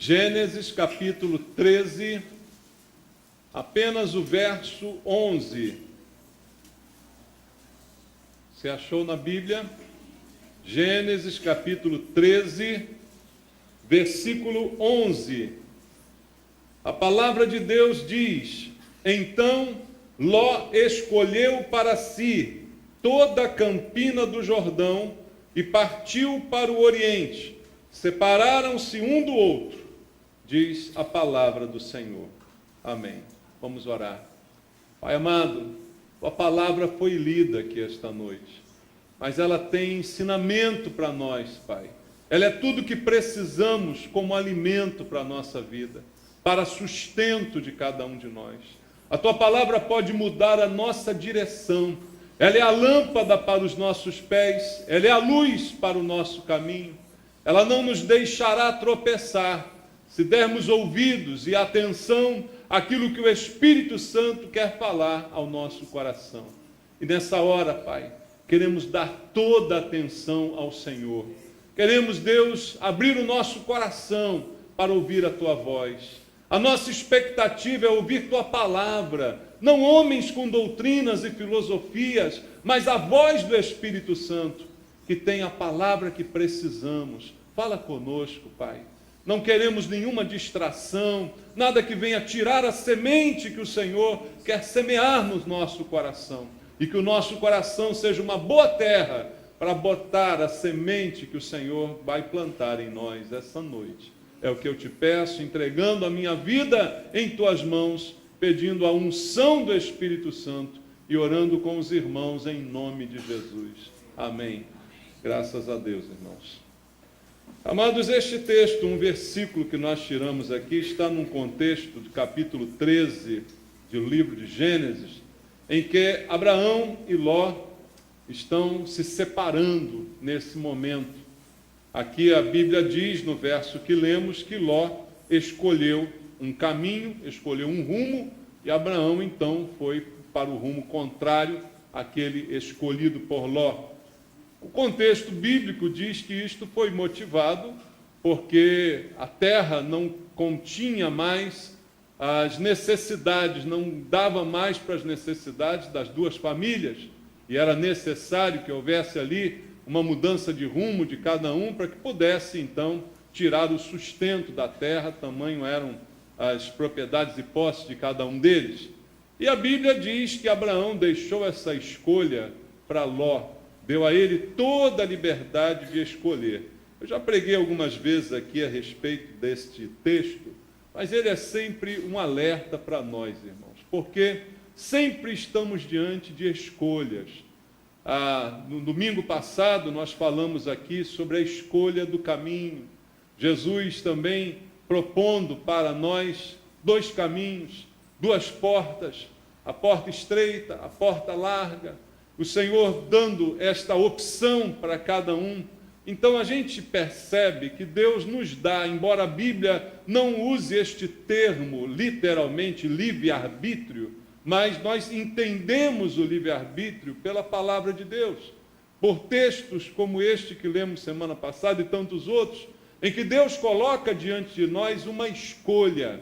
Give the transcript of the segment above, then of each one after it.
Gênesis capítulo 13, apenas o verso 11. Você achou na Bíblia? Gênesis capítulo 13, versículo 11. A palavra de Deus diz: Então Ló escolheu para si toda a campina do Jordão e partiu para o Oriente. Separaram-se um do outro, diz a palavra do Senhor. Amém. Vamos orar. Pai amado, a palavra foi lida aqui esta noite, mas ela tem ensinamento para nós, Pai. Ela é tudo que precisamos como alimento para a nossa vida, para sustento de cada um de nós. A Tua palavra pode mudar a nossa direção. Ela é a lâmpada para os nossos pés, ela é a luz para o nosso caminho. Ela não nos deixará tropeçar se dermos ouvidos e atenção àquilo que o Espírito Santo quer falar ao nosso coração. E nessa hora, Pai, queremos dar toda a atenção ao Senhor. Queremos, Deus, abrir o nosso coração para ouvir a Tua voz. A nossa expectativa é ouvir Tua palavra, não homens com doutrinas e filosofias, mas a voz do Espírito Santo, que tem a palavra que precisamos. Fala conosco, Pai. Não queremos nenhuma distração, nada que venha tirar a semente que o Senhor quer semear no nosso coração. E que o nosso coração seja uma boa terra para botar a semente que o Senhor vai plantar em nós essa noite. É o que eu te peço, entregando a minha vida em Tuas mãos, pedindo a unção do Espírito Santo e orando com os irmãos em nome de Jesus. Amém. Graças a Deus, irmãos. Amados, este texto, um versículo que nós tiramos aqui, está num contexto do capítulo 13 do livro de Gênesis, em que Abraão e Ló estão se separando nesse momento. Aqui a Bíblia diz, no verso que lemos, que Ló escolheu um caminho, escolheu um rumo, e Abraão então foi para o rumo contrário àquele escolhido por Ló. O contexto bíblico diz que isto foi motivado porque a terra não continha mais as necessidades, não dava mais para as necessidades das duas famílias, e era necessário que houvesse ali uma mudança de rumo de cada um para que pudesse então tirar o sustento da terra, tamanho eram as propriedades e posses de cada um deles. E a Bíblia diz que Abraão deixou essa escolha para Ló, deu a ele toda a liberdade de escolher. Eu já preguei algumas vezes aqui a respeito deste texto, mas ele é sempre um alerta para nós, irmãos, porque sempre estamos diante de escolhas. No domingo passado nós falamos aqui sobre a escolha do caminho. Jesus também propondo para nós dois caminhos, duas portas, a porta estreita, a porta larga, o Senhor dando esta opção para cada um. Então a gente percebe que Deus nos dá, embora a Bíblia não use este termo literalmente livre-arbítrio, mas nós entendemos o livre-arbítrio pela palavra de Deus, por textos como este que lemos semana passada e tantos outros, em que Deus coloca diante de nós uma escolha,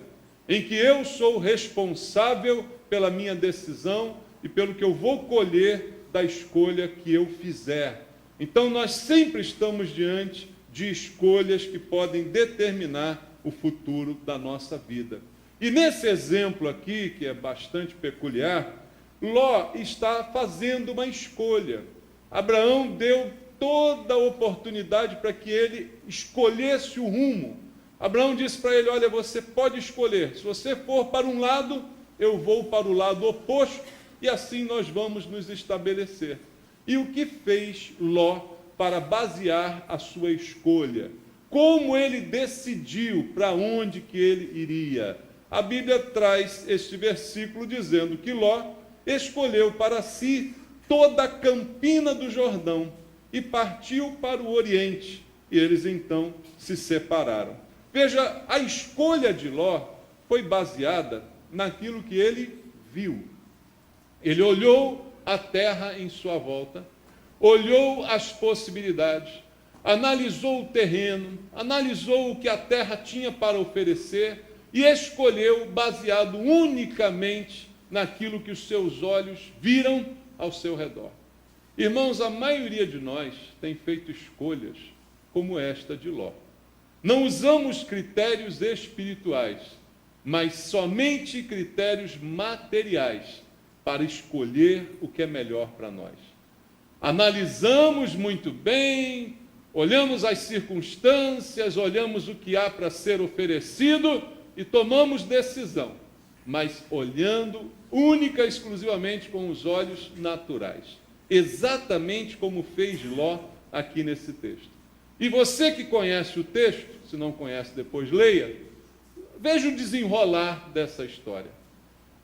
em que eu sou responsável pela minha decisão e pelo que eu vou colher da escolha que eu fizer. Então nós sempre estamos diante de escolhas que podem determinar o futuro da nossa vida. E nesse exemplo aqui, que é bastante peculiar, Ló está fazendo uma escolha. Abraão deu toda a oportunidade para que ele escolhesse o rumo. Abraão disse para ele: olha, você pode escolher, se você for para um lado, eu vou para o lado oposto, e assim nós vamos nos estabelecer. E o que fez Ló para basear a sua escolha? Como ele decidiu para onde que ele iria? A Bíblia traz este versículo dizendo que Ló escolheu para si toda a campina do Jordão e partiu para o Oriente, e eles então se separaram. Veja, a escolha de Ló foi baseada naquilo que ele viu. Ele olhou a terra em sua volta, olhou as possibilidades. analisou o terreno, analisou o que a terra tinha para oferecer e escolheu baseado unicamente naquilo que os seus olhos viram ao seu redor. Irmãos, a maioria de nós tem feito escolhas como esta de Ló. Não usamos critérios espirituais, mas somente critérios materiais para escolher o que é melhor para nós. Analisamos muito bem, olhamos as circunstâncias, olhamos o que há para ser oferecido e tomamos decisão, mas olhando única e exclusivamente com os olhos naturais. Exatamente como fez Ló aqui nesse texto. E você que conhece o texto, se não conhece depois leia, veja o desenrolar dessa história.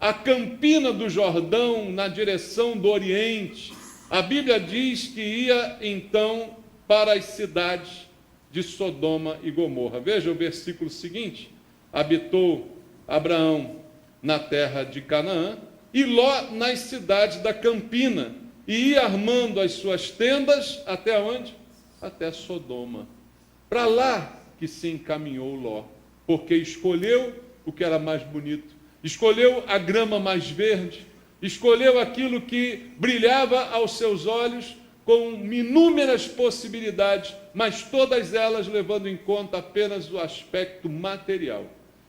A campina do Jordão na direção do Oriente, a Bíblia diz que ia então para as cidades de Sodoma e Gomorra. Veja o versículo seguinte: habitou Abraão na terra de Canaã e Ló nas cidades da campina, e ia armando as suas tendas até onde? Até Sodoma. Para lá que se encaminhou Ló, porque escolheu o que era mais bonito, escolheu a grama mais verde, escolheu aquilo que brilhava aos seus olhos com inúmeras possibilidades, mas todas elas levando em conta apenas o aspecto material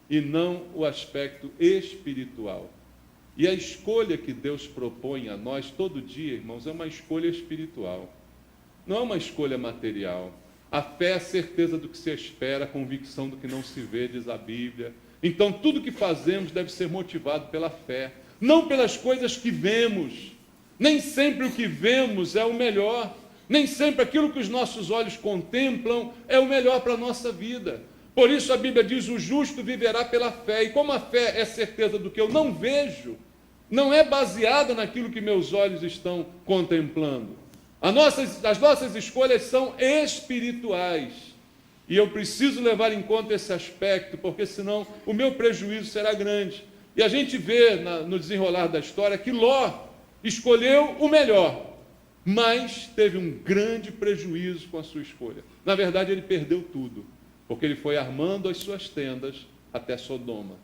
e não o aspecto espiritual. E a escolha que Deus propõe a nós todo dia, irmãos, é uma escolha espiritual, não é uma escolha material. A fé é a certeza do que se espera, a convicção do que não se vê, diz a Bíblia. Então, tudo que fazemos deve ser motivado pela fé, não pelas coisas que vemos. Nem sempre o que vemos é o melhor, nem sempre aquilo que os nossos olhos contemplam é o melhor para a nossa vida. Por isso a Bíblia diz: o justo viverá pela fé. E como a fé é certeza do que eu não vejo, não é baseada naquilo que meus olhos estão contemplando. As nossas escolhas são espirituais. E eu preciso levar em conta esse aspecto, porque senão o meu prejuízo será grande. E a gente vê no desenrolar da história que Ló escolheu o melhor, mas teve um grande prejuízo com a sua escolha. Na verdade, ele perdeu tudo, porque ele foi armando as suas tendas até Sodoma.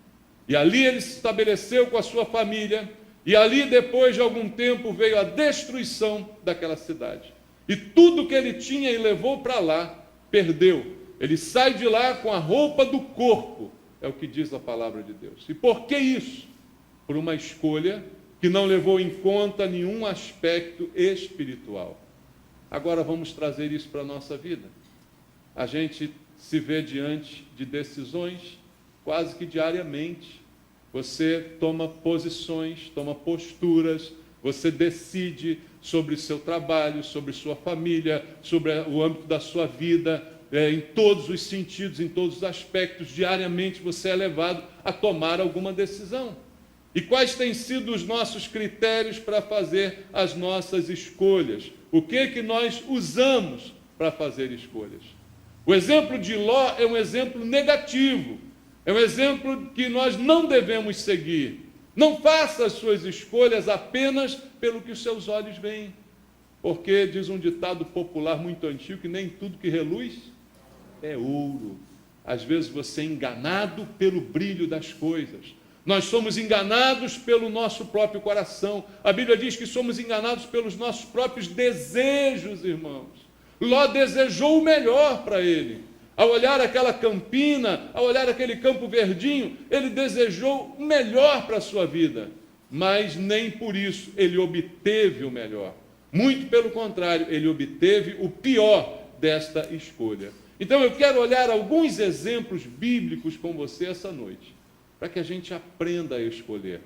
E ali ele se estabeleceu com a sua família, e ali, depois de algum tempo, veio a destruição daquela cidade. E tudo que ele tinha e levou para lá, perdeu. Ele sai de lá com a roupa do corpo, é o que diz a palavra de Deus. E por que isso? Por uma escolha que não levou em conta nenhum aspecto espiritual. Agora vamos trazer isso para a nossa vida. A gente se vê diante de decisões quase que diariamente. Você toma posições, toma posturas, você decide sobre seu trabalho, sobre sua família, sobre o âmbito da sua vida, em todos os sentidos, em todos os aspectos. Diariamente você é levado a tomar alguma decisão. E quais têm sido os nossos critérios para fazer as nossas escolhas? O que nós usamos para fazer escolhas? O exemplo de Ló é um exemplo negativo, é um exemplo que nós não devemos seguir. Não faça as suas escolhas apenas pelo que os seus olhos veem, porque diz um ditado popular muito antigo que nem tudo que reluz é ouro. Às vezes você é enganado pelo brilho das coisas. Nós somos enganados pelo nosso próprio coração. A Bíblia diz que somos enganados pelos nossos próprios desejos, irmãos. Ló desejou o melhor para ele. Ao olhar aquela campina, ao olhar aquele campo verdinho, ele desejou o melhor para a sua vida. Mas nem por isso ele obteve o melhor. Muito pelo contrário, ele obteve o pior desta escolha. Então eu quero olhar alguns exemplos bíblicos com você essa noite, para que a gente aprenda a escolher,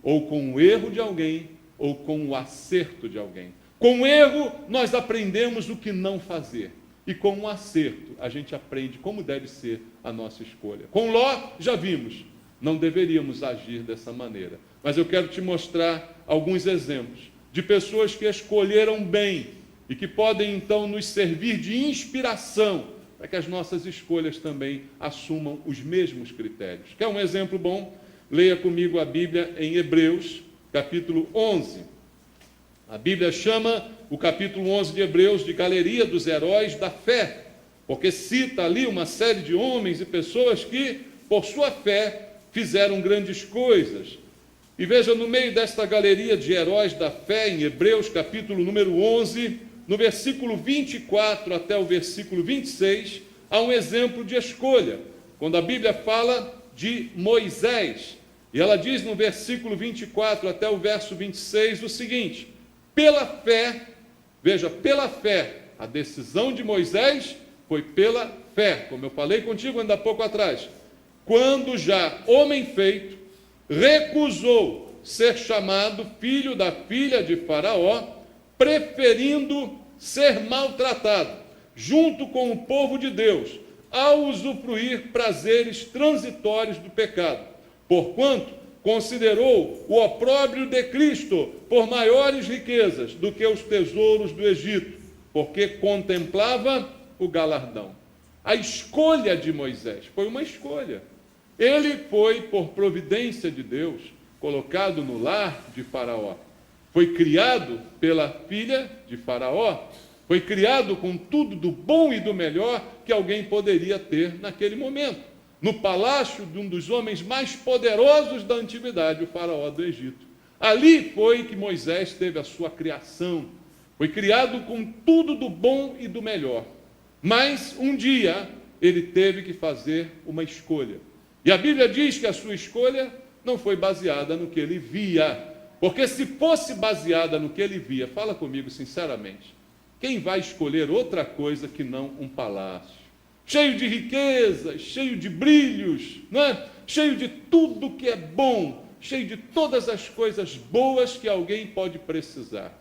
ou com o erro de alguém, ou com o acerto de alguém. Com o erro, nós aprendemos o que não fazer, e com o acerto, a gente aprende como deve ser a nossa escolha. Com Ló, já vimos, não deveríamos agir dessa maneira, mas eu quero te mostrar alguns exemplos de pessoas que escolheram bem, e que podem então nos servir de inspiração, para que as nossas escolhas também assumam os mesmos critérios. Quer um exemplo bom? Leia comigo a Bíblia em Hebreus, capítulo 11. A Bíblia chama o capítulo 11 de Hebreus de galeria dos heróis da fé, porque cita ali uma série de homens e pessoas que, por sua fé, fizeram grandes coisas. E veja, no meio desta galeria de heróis da fé, em Hebreus capítulo número 11, no versículo 24 até o versículo 26, há um exemplo de escolha, quando a Bíblia fala de Moisés. E ela diz no versículo 24 até o verso 26 o seguinte: pela fé, veja, pela fé, a decisão de Moisés foi pela fé, como eu falei contigo ainda há pouco atrás, quando já homem feito, recusou ser chamado filho da filha de Faraó, preferindo ser maltratado, junto com o povo de Deus, ao usufruir prazeres transitórios do pecado, porquanto considerou o opróbrio de Cristo por maiores riquezas do que os tesouros do Egito, porque contemplava o galardão. A escolha de Moisés foi uma escolha. Ele foi, por providência de Deus, colocado no lar de Faraó. Foi criado pela filha de Faraó. Foi criado com tudo do bom e do melhor que alguém poderia ter naquele momento. No palácio de um dos homens mais poderosos da antiguidade, o Faraó do Egito. Ali foi que Moisés teve a sua criação. Foi criado com tudo do bom e do melhor. Mas um dia ele teve que fazer uma escolha. E a Bíblia diz que a sua escolha não foi baseada no que ele via. Porque se fosse baseada no que ele via, fala comigo sinceramente, quem vai escolher outra coisa que não um palácio? Cheio de riquezas, cheio de brilhos, não é? Cheio de tudo que é bom, cheio de todas as coisas boas que alguém pode precisar.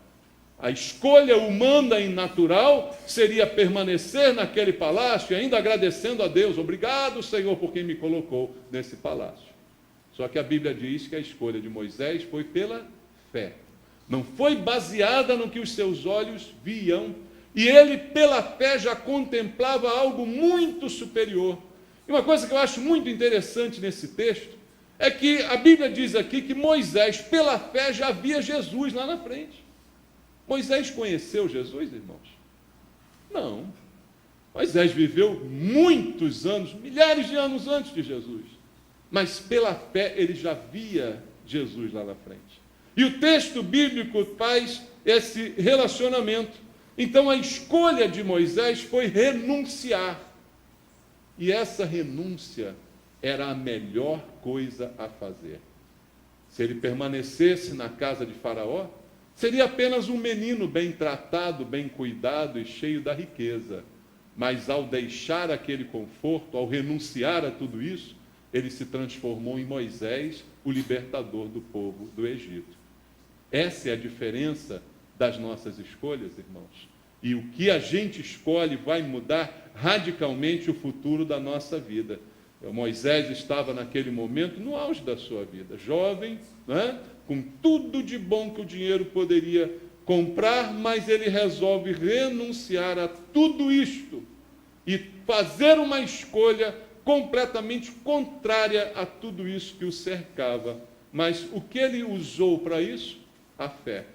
A escolha humana e natural seria permanecer naquele palácio, ainda agradecendo a Deus. Obrigado, Senhor, por quem me colocou nesse palácio. Só que a Bíblia diz que a escolha de Moisés foi pela fé. Não foi baseada no que os seus olhos viam. E ele, pela fé, já contemplava algo muito superior. E uma coisa que eu acho muito interessante nesse texto é que a Bíblia diz aqui que Moisés, pela fé, já via Jesus lá na frente. Moisés conheceu Jesus, irmãos? Não. Moisés viveu muitos anos, milhares de anos antes de Jesus. Mas pela fé ele já via Jesus lá na frente. E o texto bíblico faz esse relacionamento. Então a escolha de Moisés foi renunciar. E essa renúncia era a melhor coisa a fazer. Se ele permanecesse na casa de Faraó, seria apenas um menino bem tratado, bem cuidado e cheio da riqueza. Mas ao deixar aquele conforto, ao renunciar a tudo isso, ele se transformou em Moisés, o libertador do povo do Egito. Essa é a diferença das nossas escolhas, irmãos. E o que a gente escolhe vai mudar radicalmente o futuro da nossa vida. Moisés estava naquele momento no auge da sua vida, jovem, né? Com tudo de bom que o dinheiro poderia comprar, mas ele resolve renunciar a tudo isto e fazer uma escolha completamente contrária a tudo isso que o cercava. Mas o que ele usou para isso? A fé.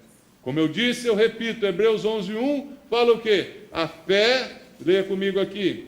Como eu disse, eu repito, Hebreus 11:1 fala o quê? A fé, leia comigo aqui,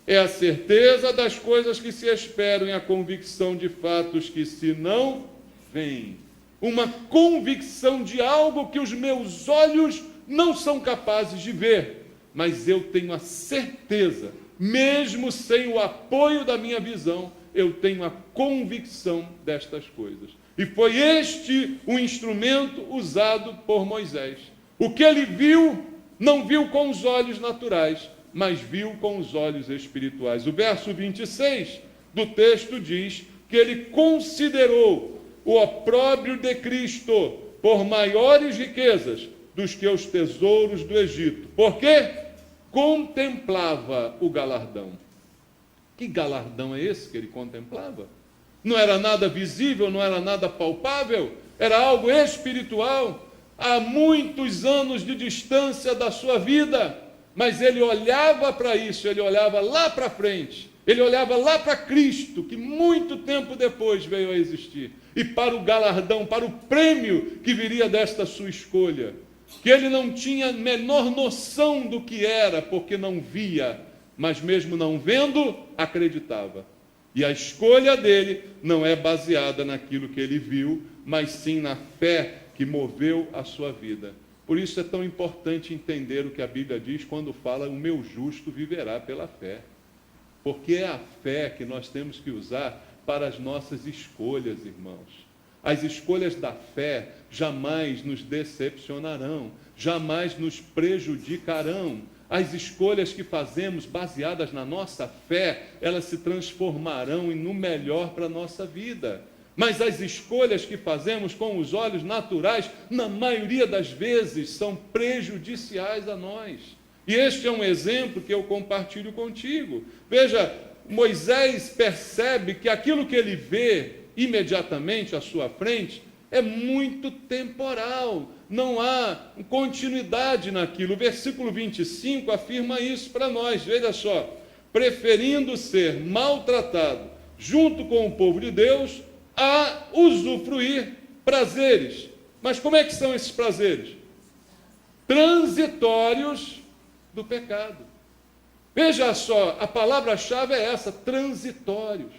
é a certeza das coisas que se esperam e a convicção de fatos que se não veem. Uma convicção de algo que os meus olhos não são capazes de ver, mas eu tenho a certeza, mesmo sem o apoio da minha visão, eu tenho a convicção destas coisas. E foi este o instrumento usado por Moisés. O que ele viu, não viu com os olhos naturais, mas viu com os olhos espirituais. O verso 26 do texto diz que ele considerou o opróbrio de Cristo por maiores riquezas dos que os tesouros do Egito. Por quê? Contemplava o galardão. Que galardão é esse que ele contemplava? Não era nada visível, não era nada palpável, era algo espiritual, há muitos anos de distância da sua vida, mas ele olhava para isso, ele olhava lá para frente, Ele olhava lá para Cristo, que muito tempo depois veio a existir, e para o galardão, para o prêmio que viria desta sua escolha, que ele não tinha menor noção do que era, porque não via, mas mesmo não vendo, acreditava. E a escolha dele não é baseada naquilo que ele viu, mas sim na fé que moveu a sua vida. Por isso é tão importante entender o que a Bíblia diz quando fala: o meu justo viverá pela fé. Porque é a fé que nós temos que usar para as nossas escolhas, irmãos. As escolhas da fé jamais nos decepcionarão, jamais nos prejudicarão. As escolhas que fazemos baseadas na nossa fé, elas se transformarão no melhor para a nossa vida. Mas as escolhas que fazemos com os olhos naturais, na maioria das vezes, são prejudiciais a nós. E este é um exemplo que eu compartilho contigo. Veja, Moisés percebe que aquilo que ele vê imediatamente à sua frente é muito temporal. Não há continuidade naquilo. O versículo 25 afirma isso para nós. Veja só: preferindo ser maltratado junto com o povo de Deus a usufruir prazeres. Mas como é que são esses prazeres? Transitórios do pecado. Veja só, a palavra-chave é essa: transitórios.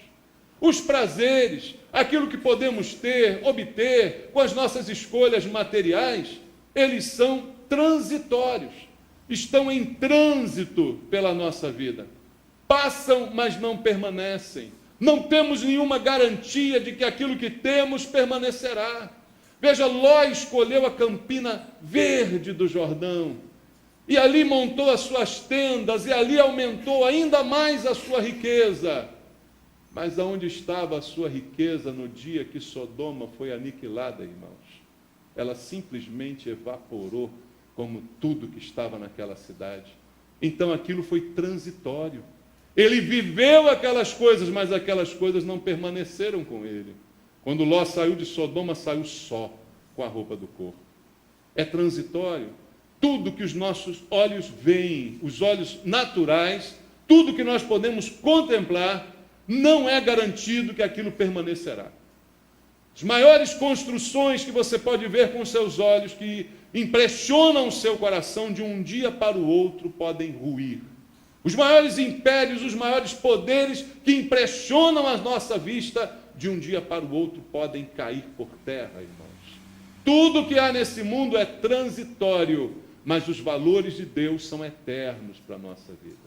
Os prazeres, aquilo que podemos ter, obter com as nossas escolhas materiais, eles são transitórios, estão em trânsito pela nossa vida. Passam, mas não permanecem. Não temos nenhuma garantia de que aquilo que temos permanecerá. Veja, Ló escolheu a campina verde do Jordão, e ali montou as suas tendas, e ali aumentou ainda mais a sua riqueza. Mas aonde estava a sua riqueza no dia que Sodoma foi aniquilada, irmãos? Ela simplesmente evaporou como tudo que estava naquela cidade. Então aquilo foi transitório. Ele viveu aquelas coisas, mas aquelas coisas não permaneceram com ele. Quando Ló saiu de Sodoma, saiu só, com a roupa do corpo. É transitório. Tudo que os nossos olhos veem, os olhos naturais, tudo que nós podemos contemplar, não é garantido que aquilo permanecerá. As maiores construções que você pode ver com seus olhos, que impressionam o seu coração, de um dia para o outro podem ruir. Os maiores impérios, os maiores poderes que impressionam a nossa vista, de um dia para o outro podem cair por terra, irmãos. Tudo que há nesse mundo é transitório, mas os valores de Deus são eternos para a nossa vida.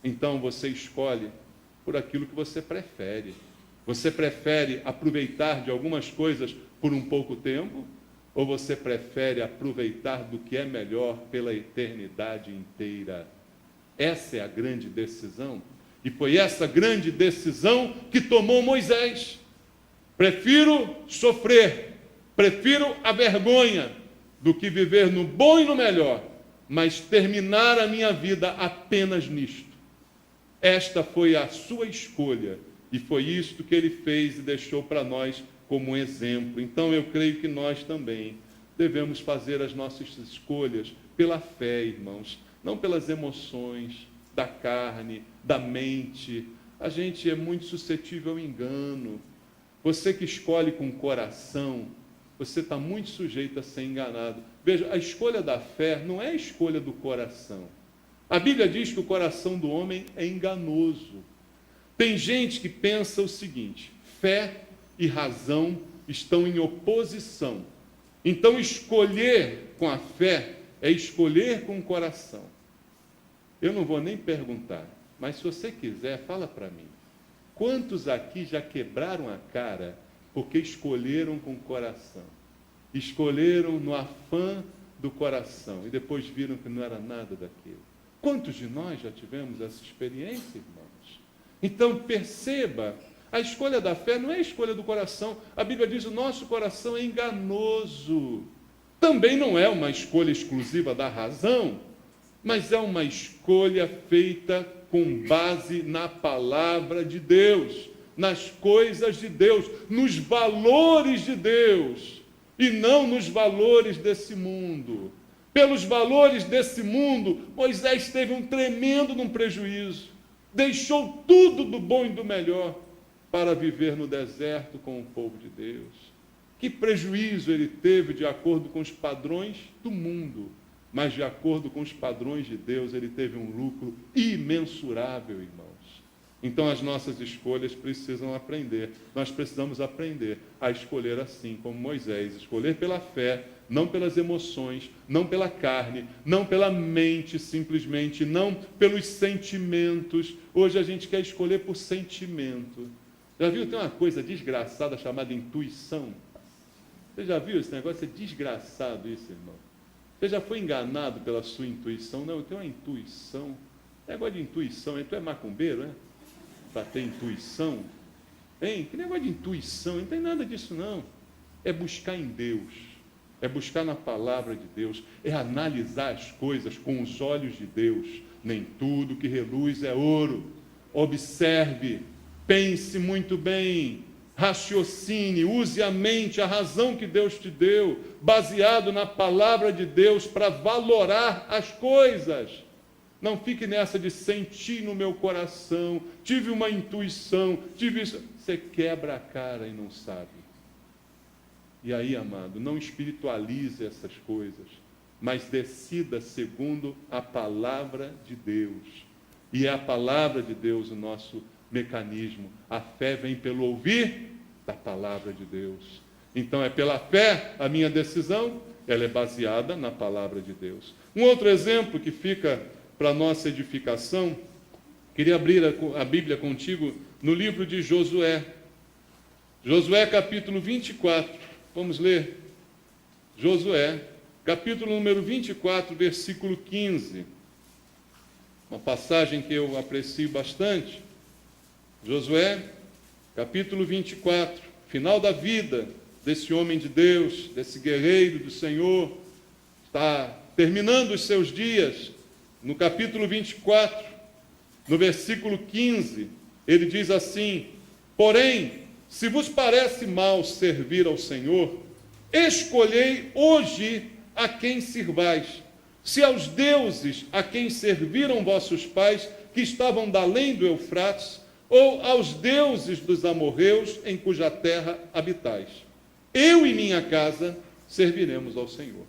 Então você escolhe por aquilo que você prefere. Você prefere aproveitar de algumas coisas por um pouco tempo, ou você prefere aproveitar do que é melhor pela eternidade inteira? Essa é a grande decisão. E foi essa grande decisão que tomou Moisés. Prefiro sofrer, prefiro a vergonha, do que viver no bom e no melhor, mas terminar a minha vida apenas nisto. Esta foi a sua escolha, e foi isto que ele fez e deixou para nós como um exemplo. Então eu creio que nós também devemos fazer as nossas escolhas pela fé, irmãos, não pelas emoções da carne, da mente. A gente é muito suscetível ao engano. Você que escolhe com o coração, você está muito sujeito a ser enganado. Veja, a escolha da fé não é a escolha do coração. A Bíblia diz que o coração do homem é enganoso. Tem gente que pensa o seguinte: fé e razão estão em oposição. Então, escolher com a fé é escolher com o coração. Eu não vou nem perguntar, mas se você quiser, fala para mim. Quantos aqui já quebraram a cara porque escolheram com o coração? Escolheram no afã do coração e depois viram que não era nada daquilo. Quantos de nós já tivemos essa experiência, irmãos? Então perceba, a escolha da fé não é a escolha do coração. A Bíblia diz que o nosso coração é enganoso. Também não é uma escolha exclusiva da razão, mas é uma escolha feita com base na palavra de Deus, nas coisas de Deus, nos valores de Deus, e não nos valores desse mundo. Pelos valores desse mundo, Moisés teve um tremendo prejuízo. deixou tudo do bom e do melhor para viver no deserto com o povo de Deus. Que prejuízo ele teve de acordo com os padrões do mundo, mas de acordo com os padrões de Deus, ele teve um lucro imensurável, irmãos. Então as nossas escolhas precisam aprender. Nós precisamos aprender a escolher assim, como Moisés, escolher pela fé, não pelas emoções, não pela carne, não pela mente simplesmente, não pelos sentimentos. Hoje a gente quer escolher por sentimento. Já viu? Tem uma coisa desgraçada chamada intuição. Você já viu esse negócio? É desgraçado isso, irmão. Você já foi enganado pela sua intuição? Não, eu tenho uma intuição. Negócio de intuição, tu é macumbeiro, é? Para ter intuição? Hein? Que negócio de intuição? Não tem nada disso, não. É buscar em Deus. É buscar na palavra de Deus. É analisar as coisas com os olhos de Deus. Nem tudo que reluz é ouro. Observe, pense muito bem, raciocine, use a mente, a razão que Deus te deu, baseado na palavra de Deus para valorar as coisas. Não fique nessa de sentir no meu coração, tive uma intuição, tive isso. Você quebra a cara e não sabe. E aí, amado, não espiritualize essas coisas, mas decida segundo a palavra de Deus. E é a palavra de Deus o nosso mecanismo. A fé vem pelo ouvir da palavra de Deus. Então é pela fé a minha decisão, ela é baseada na palavra de Deus. Um outro exemplo que fica para nossa edificação, queria abrir a Bíblia contigo no livro de Josué. Josué capítulo 24. Vamos ler. Josué, capítulo número 24, versículo 15. Uma passagem que eu aprecio bastante. Josué, capítulo 24, final da vida desse homem de Deus, desse guerreiro do Senhor, está terminando os seus dias. No capítulo 24, no versículo 15, ele diz assim: porém, se vos parece mal servir ao Senhor, escolhei hoje a quem sirvais, se aos deuses a quem serviram vossos pais, que estavam da além do Eufrates, ou aos deuses dos amorreus, em cuja terra habitais. Eu e minha casa serviremos ao Senhor.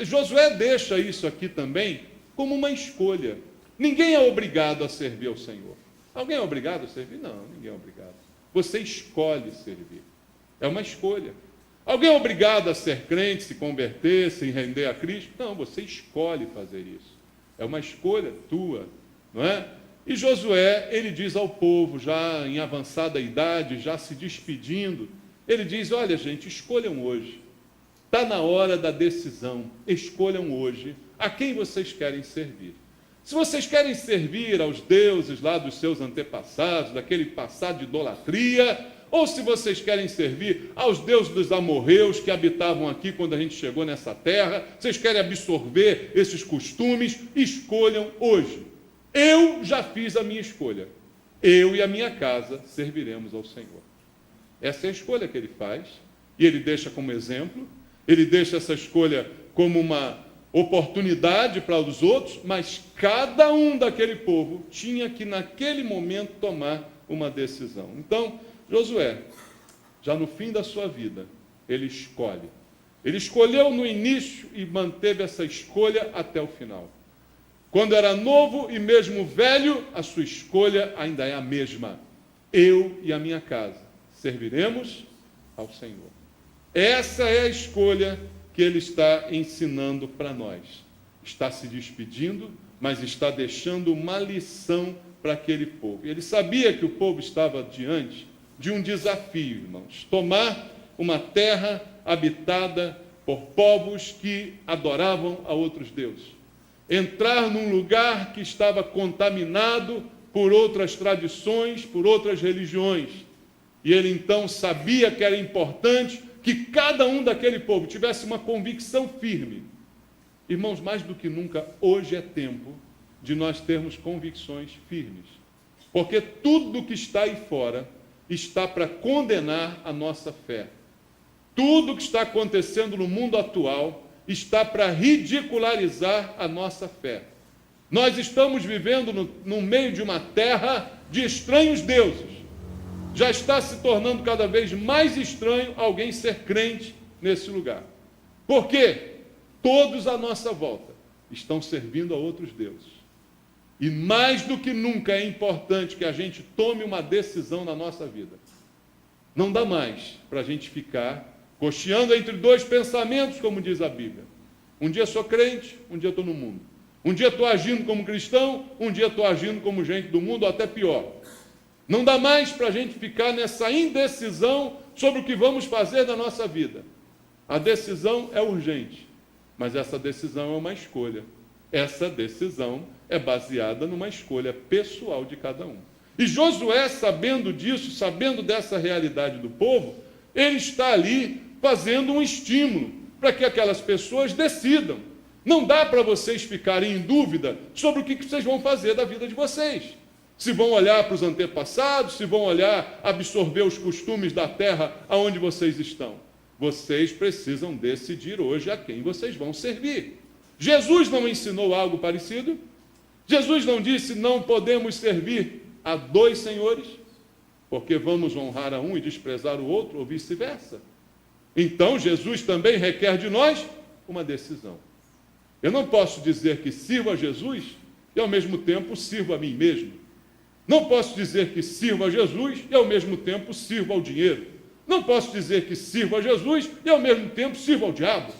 Josué deixa isso aqui também como uma escolha. Ninguém é obrigado a servir ao Senhor. Alguém é obrigado a servir? Não, ninguém é obrigado. Você escolhe servir. É uma escolha. Alguém é obrigado a ser crente, se converter, se render a Cristo? Não, você escolhe fazer isso. É uma escolha tua, não é? E Josué, ele diz ao povo, já em avançada idade, já se despedindo, ele diz: olha, gente, escolham hoje. Está na hora da decisão. Escolham hoje a quem vocês querem servir. Se vocês querem servir aos deuses lá dos seus antepassados, daquele passado de idolatria, ou se vocês querem servir aos deuses dos amorreus que habitavam aqui quando a gente chegou nessa terra, vocês querem absorver esses costumes, escolham hoje. Eu já fiz a minha escolha. Eu e a minha casa serviremos ao Senhor. Essa é a escolha que ele faz, e ele deixa como exemplo, ele deixa essa escolha como uma oportunidade para os outros, mas cada um daquele povo tinha que, naquele momento, tomar uma decisão. Então, Josué, já no fim da sua vida, ele escolhe. Ele escolheu no início e manteve essa escolha até o final. Quando era novo e mesmo velho, a sua escolha ainda é a mesma. Eu e a minha casa serviremos ao Senhor. Essa é a escolha que ele está ensinando para nós. Está se despedindo, mas está deixando uma lição para aquele povo. Ele sabia que o povo estava diante de um desafio, irmãos. Tomar uma terra habitada por povos que adoravam a outros deuses. Entrar num lugar que estava contaminado por outras tradições, por outras religiões. E ele então sabia que era importante que cada um daquele povo tivesse uma convicção firme. Irmãos, mais do que nunca, hoje é tempo de nós termos convicções firmes. Porque tudo que está aí fora está para condenar a nossa fé. Tudo que está acontecendo no mundo atual está para ridicularizar a nossa fé. Nós estamos vivendo no meio de uma terra de estranhos deuses. Já está se tornando cada vez mais estranho alguém ser crente nesse lugar. Por quê? Todos à nossa volta estão servindo a outros deuses. E mais do que nunca é importante que a gente tome uma decisão na nossa vida. Não dá mais para a gente ficar cocheando entre dois pensamentos, como diz a Bíblia. Um dia sou crente, um dia estou no mundo. Um dia estou agindo como cristão, um dia estou agindo como gente do mundo, ou até pior. Não dá mais para a gente ficar nessa indecisão sobre o que vamos fazer na nossa vida. A decisão é urgente, mas essa decisão é uma escolha. Essa decisão é baseada numa escolha pessoal de cada um. E Josué, sabendo disso, sabendo dessa realidade do povo, ele está ali fazendo um estímulo para que aquelas pessoas decidam. Não dá para vocês ficarem em dúvida sobre o que vocês vão fazer da vida de vocês. Se vão olhar para os antepassados, se vão olhar, absorver os costumes da terra aonde vocês estão. Vocês precisam decidir hoje a quem vocês vão servir. Jesus não ensinou algo parecido? Jesus não disse não podemos servir a dois senhores, porque vamos honrar a um e desprezar o outro, ou vice-versa. Então, Jesus também requer de nós uma decisão. Eu não posso dizer que sirvo a Jesus e, ao mesmo tempo, sirvo a mim mesmo. Não posso dizer que sirvo a Jesus e, ao mesmo tempo, sirvo ao dinheiro. Não posso dizer que sirvo a Jesus e, ao mesmo tempo, sirvo ao diabo.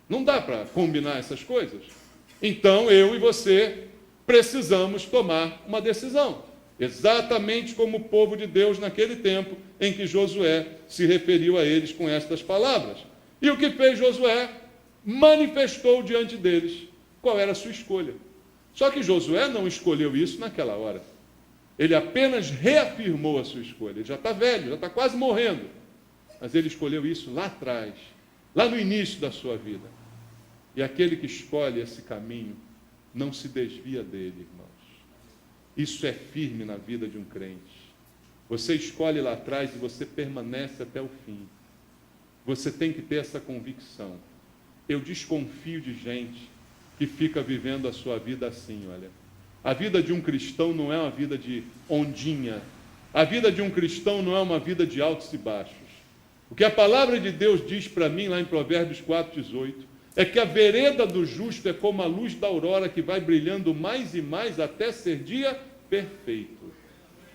Não dá para combinar essas coisas. Então, eu e você precisamos tomar uma decisão. Exatamente como o povo de Deus naquele tempo em que Josué se referiu a eles com estas palavras. E o que fez Josué? Manifestou diante deles qual era a sua escolha. Só que Josué não escolheu isso naquela hora. Ele apenas reafirmou a sua escolha. Ele já está velho, já está quase morrendo. Mas ele escolheu isso lá atrás, lá no início da sua vida. E aquele que escolhe esse caminho não se desvia dele, irmãos. Isso é firme na vida de um crente. Você escolhe lá atrás e você permanece até o fim. Você tem que ter essa convicção. Eu desconfio de gente que fica vivendo a sua vida assim, olha. A vida de um cristão não é uma vida de ondinha. A vida de um cristão não é uma vida de altos e baixos. O que a palavra de Deus diz para mim, lá em Provérbios 4,18, é que a vereda do justo é como a luz da aurora que vai brilhando mais e mais até ser dia perfeito.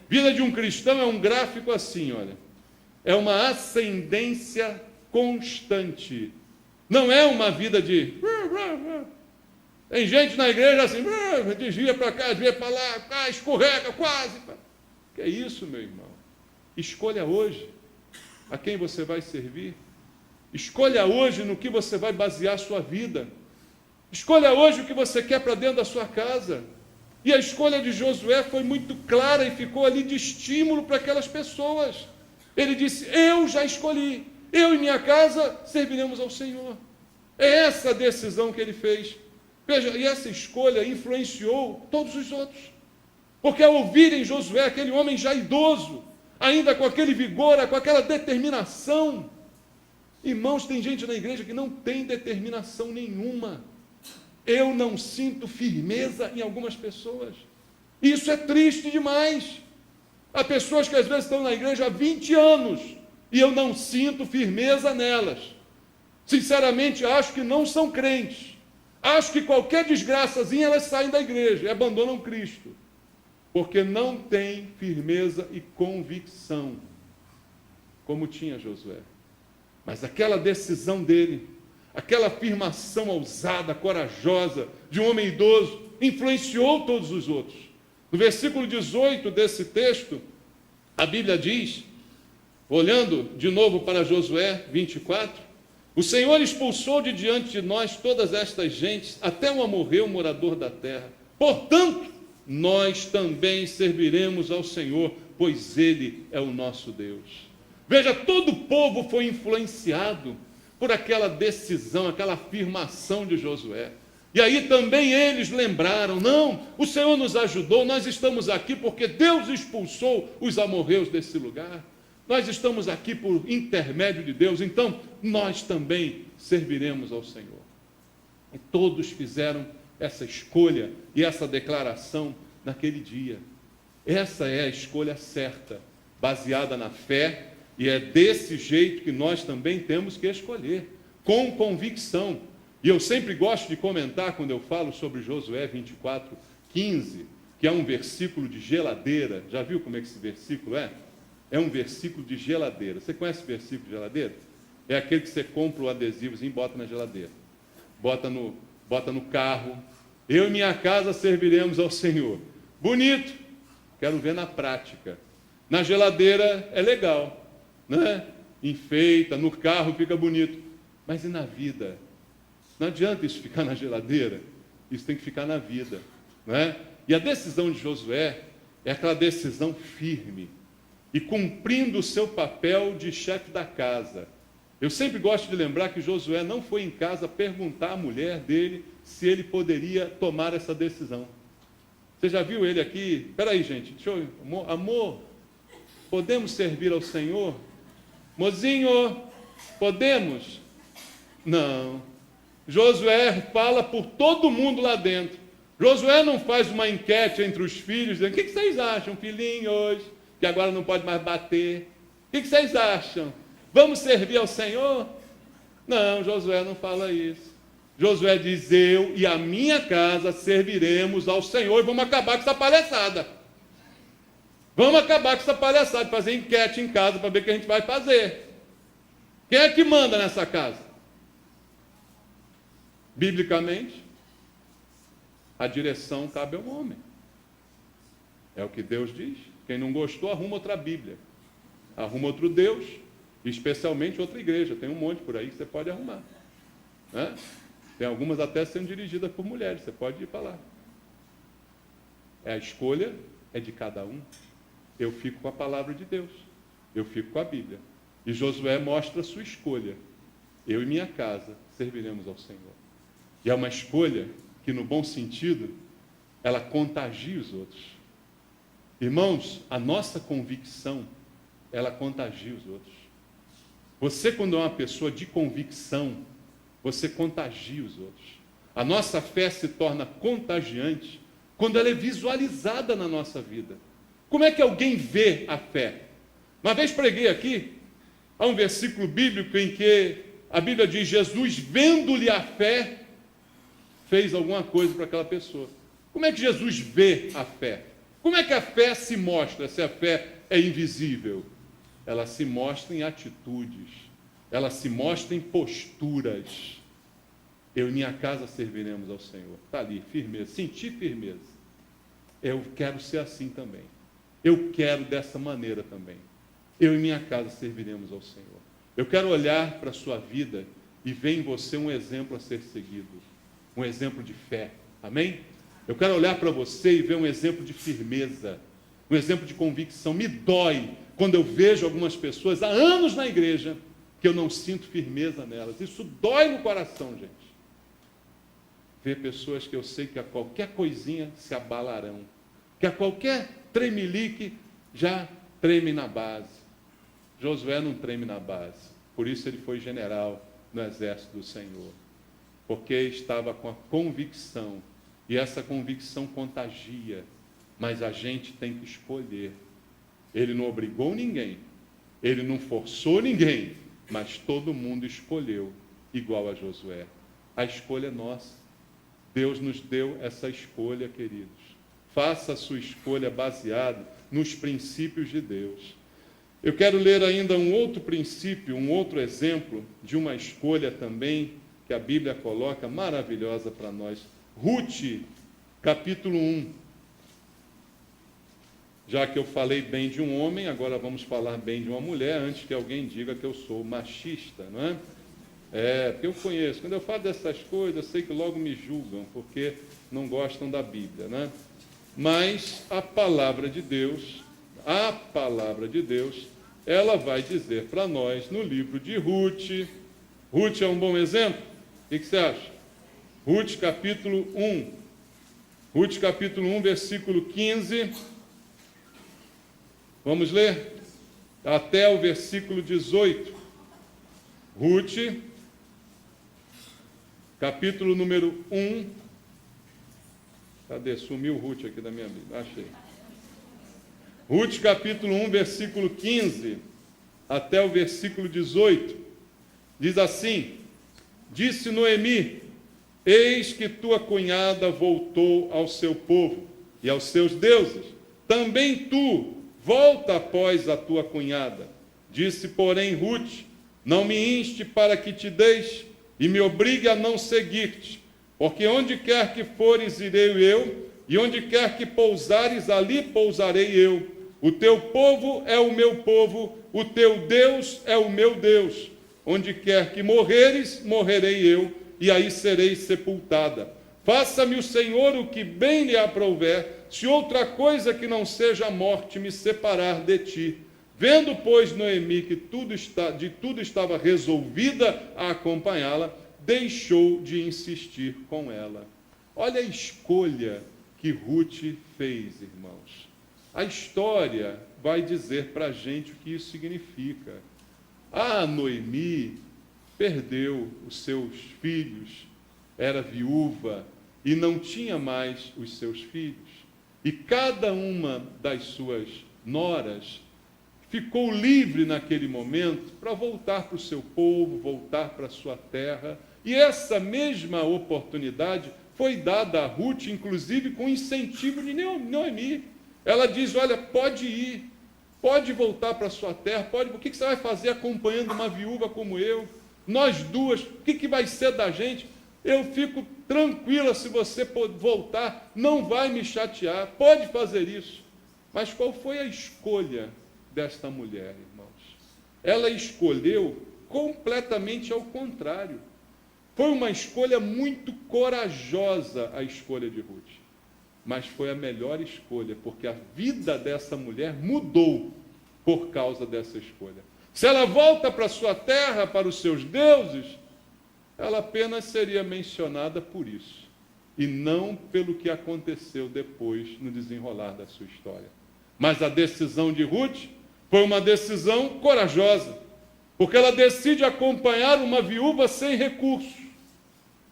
Vida de um cristão é um gráfico assim, olha. É uma ascendência constante. Não é uma vida de... Tem gente na igreja assim, desvia para cá, desvia para lá, escorrega quase. Que é isso, meu irmão? Escolha hoje a quem você vai servir. Escolha hoje no que você vai basear a sua vida. Escolha hoje o que você quer para dentro da sua casa. E a escolha de Josué foi muito clara e ficou ali de estímulo para aquelas pessoas. Ele disse, eu já escolhi, eu e minha casa serviremos ao Senhor. É essa a decisão que ele fez. Veja, e essa escolha influenciou todos os outros. Porque ao ouvirem Josué, aquele homem já idoso, ainda com aquele vigor, com aquela determinação. Irmãos, tem gente na igreja que não tem determinação nenhuma. Eu não sinto firmeza em algumas pessoas. Isso é triste demais. Há pessoas que às vezes estão na igreja há 20 anos e eu não sinto firmeza nelas. Sinceramente, acho que não são crentes. Acho que qualquer desgraçazinha elas saem da igreja e abandonam Cristo. Porque não tem firmeza e convicção, como tinha Josué. Mas aquela decisão dele, aquela afirmação ousada, corajosa, de um homem idoso, influenciou todos os outros. No versículo 18 desse texto, a Bíblia diz, olhando de novo para Josué 24, o Senhor expulsou de diante de nós todas estas gentes, até um amorreu, morador da terra. Portanto, nós também serviremos ao Senhor, pois Ele é o nosso Deus. Veja, todo o povo foi influenciado por aquela decisão, aquela afirmação de Josué. E aí também eles lembraram, não, o Senhor nos ajudou, nós estamos aqui porque Deus expulsou os amorreus desse lugar. Nós estamos aqui por intermédio de Deus, então nós também serviremos ao Senhor. E todos fizeram essa escolha e essa declaração naquele dia. Essa é a escolha certa, baseada na fé, e é desse jeito que nós também temos que escolher, com convicção. E eu sempre gosto de comentar, quando eu falo sobre Josué 24:15, que é um versículo de geladeira. Já viu como é que esse versículo é? É um versículo de geladeira. Você conhece o versículo de geladeira? É aquele que você compra o adesivozinho e bota na geladeira. Bota no carro. Eu e minha casa serviremos ao Senhor. Bonito. Quero ver na prática. Na geladeira é legal, né? Enfeita, no carro fica bonito. Mas e na vida? Não adianta isso ficar na geladeira. Isso tem que ficar na vida, né? E a decisão de Josué é aquela decisão firme e cumprindo o seu papel de chefe da casa. Eu sempre gosto de lembrar que Josué não foi em casa perguntar à mulher dele se ele poderia tomar essa decisão. Você já viu ele aqui? Espera aí, gente. Deixa eu... Amor, podemos servir ao Senhor? Mozinho, podemos? Não. Josué fala por todo mundo lá dentro. Josué não faz uma enquete entre os filhos, dizendo: o que vocês acham, filhinho, hoje? Que agora não pode mais bater. O que vocês acham? Vamos servir ao Senhor? Não, Josué não fala isso. Josué diz: eu e a minha casa serviremos ao Senhor, e vamos acabar com essa palhaçada. Vamos acabar com essa palhaçada, fazer enquete em casa para ver o que a gente vai fazer. Quem é que manda nessa casa? Biblicamente, a direção cabe ao homem. É o que Deus diz. Quem não gostou, arruma outra Bíblia. Arruma outro Deus, especialmente outra igreja. Tem um monte por aí que você pode arrumar, né? Tem algumas até sendo dirigidas por mulheres, você pode ir para lá. A escolha é de cada um. Eu fico com a palavra de Deus, eu fico com a Bíblia. E Josué mostra a sua escolha. Eu e minha casa serviremos ao Senhor. E é uma escolha que, no bom sentido, ela contagia os outros. Irmãos, a nossa convicção, ela contagia os outros. Você, quando é uma pessoa de convicção, você contagia os outros. A nossa fé se torna contagiante quando ela é visualizada na nossa vida. Como é que alguém vê a fé? Uma vez preguei aqui, há um versículo bíblico em que a Bíblia diz: Jesus, vendo-lhe a fé, fez alguma coisa para aquela pessoa. Como é que Jesus vê a fé? Como é que a fé se mostra, se a fé é invisível? Ela se mostra em atitudes, ela se mostra em posturas. Eu e minha casa serviremos ao Senhor. Está ali, firmeza, sentir firmeza. Eu quero ser assim também. Eu quero dessa maneira também. Eu e minha casa serviremos ao Senhor. Eu quero olhar para a sua vida e ver em você um exemplo a ser seguido. Um exemplo de fé. Amém? Eu quero olhar para você e ver um exemplo de firmeza. Um exemplo de convicção. Me dói quando eu vejo algumas pessoas há anos na igreja que eu não sinto firmeza nelas. Isso dói no coração, gente. Ver pessoas que eu sei que a qualquer coisinha se abalarão. Que a qualquer tremelique já treme na base. Josué não treme na base. Por isso ele foi general no exército do Senhor. Porque estava com a convicção. E essa convicção contagia. Mas a gente tem que escolher. Ele não obrigou ninguém. Ele não forçou ninguém. Mas todo mundo escolheu igual a Josué. A escolha é nossa. Deus nos deu essa escolha, queridos. Faça a sua escolha baseada nos princípios de Deus. Eu quero ler ainda um outro princípio, um outro exemplo de uma escolha também que a Bíblia coloca maravilhosa para nós. Ruth, capítulo 1. Já que eu falei bem de um homem, agora vamos falar bem de uma mulher, antes que alguém diga que eu sou machista, não é? Porque eu conheço, quando eu falo dessas coisas, eu sei que logo me julgam, porque não gostam da Bíblia, né? Mas a palavra de Deus, ela vai dizer para nós no livro de Ruth. Ruth é um bom exemplo? O que você acha? Ruth capítulo 1. Ruth capítulo 1, versículo 15. Vamos ler? Até o versículo 18. Ruth, capítulo número 1, Cadê? Sumiu Ruth aqui da minha Bíblia. Achei. Ruth capítulo 1, versículo 15 até o versículo 18. Diz assim: disse Noemi: eis que tua cunhada voltou ao seu povo e aos seus deuses. Também tu volta após a tua cunhada. Disse, porém, Ruth: não me inste para que te deixe e me obrigue a não seguir-te, porque onde quer que fores, irei eu, e onde quer que pousares, ali pousarei eu. O teu povo é o meu povo, o teu Deus é o meu Deus. Onde quer que morreres, morrerei eu, e aí serei sepultada. Faça-me o Senhor o que bem lhe aprouver, se outra coisa que não seja a morte me separar de ti. Vendo, pois, Noemi que de tudo estava resolvida a acompanhá-la, deixou de insistir com ela. Olha a escolha que Ruth fez, irmãos. A história vai dizer para a gente o que isso significa. A Noemi perdeu os seus filhos, era viúva e não tinha mais os seus filhos. E cada uma das suas noras ficou livre naquele momento para voltar para o seu povo, voltar para a sua terra. E essa mesma oportunidade foi dada a Ruth, inclusive com incentivo de Noemi. Ela diz, olha, pode ir, pode voltar para a sua terra, pode. O que você vai fazer acompanhando uma viúva como eu? Nós duas, o que vai ser da gente? Eu fico tranquila se você voltar, não vai me chatear, pode fazer isso. Mas qual foi a escolha desta mulher, irmãos? Ela escolheu completamente ao contrário. Foi uma escolha muito corajosa a escolha de Ruth. Mas foi a melhor escolha, porque a vida dessa mulher mudou por causa dessa escolha. Se ela volta para a sua terra, para os seus deuses, ela apenas seria mencionada por isso, e não pelo que aconteceu depois no desenrolar da sua história. Mas a decisão de Ruth foi uma decisão corajosa, porque ela decide acompanhar uma viúva sem recursos.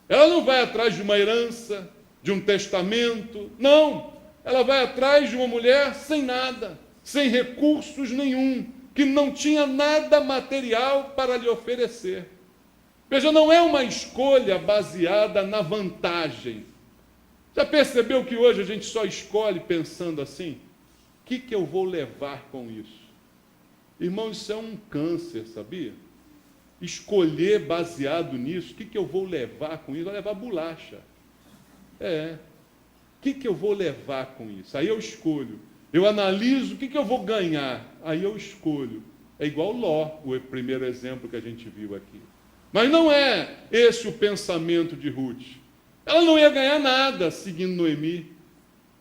Ela não vai atrás de uma herança, de um testamento, não. Ela vai atrás de uma mulher sem nada, sem recursos nenhum, que não tinha nada material para lhe oferecer. Veja, não é uma escolha baseada na vantagem. Já percebeu que hoje a gente só escolhe pensando assim? O que eu vou levar com isso? Irmão, isso é um câncer, sabia? Escolher baseado nisso, o que eu vou levar com isso? Vou levar bolacha. O que eu vou levar com isso? Aí eu escolho. Eu analiso o que eu vou ganhar. Aí eu escolho. É igual Ló, o primeiro exemplo que a gente viu aqui. Mas não é esse o pensamento de Ruth. Ela não ia ganhar nada seguindo Noemi.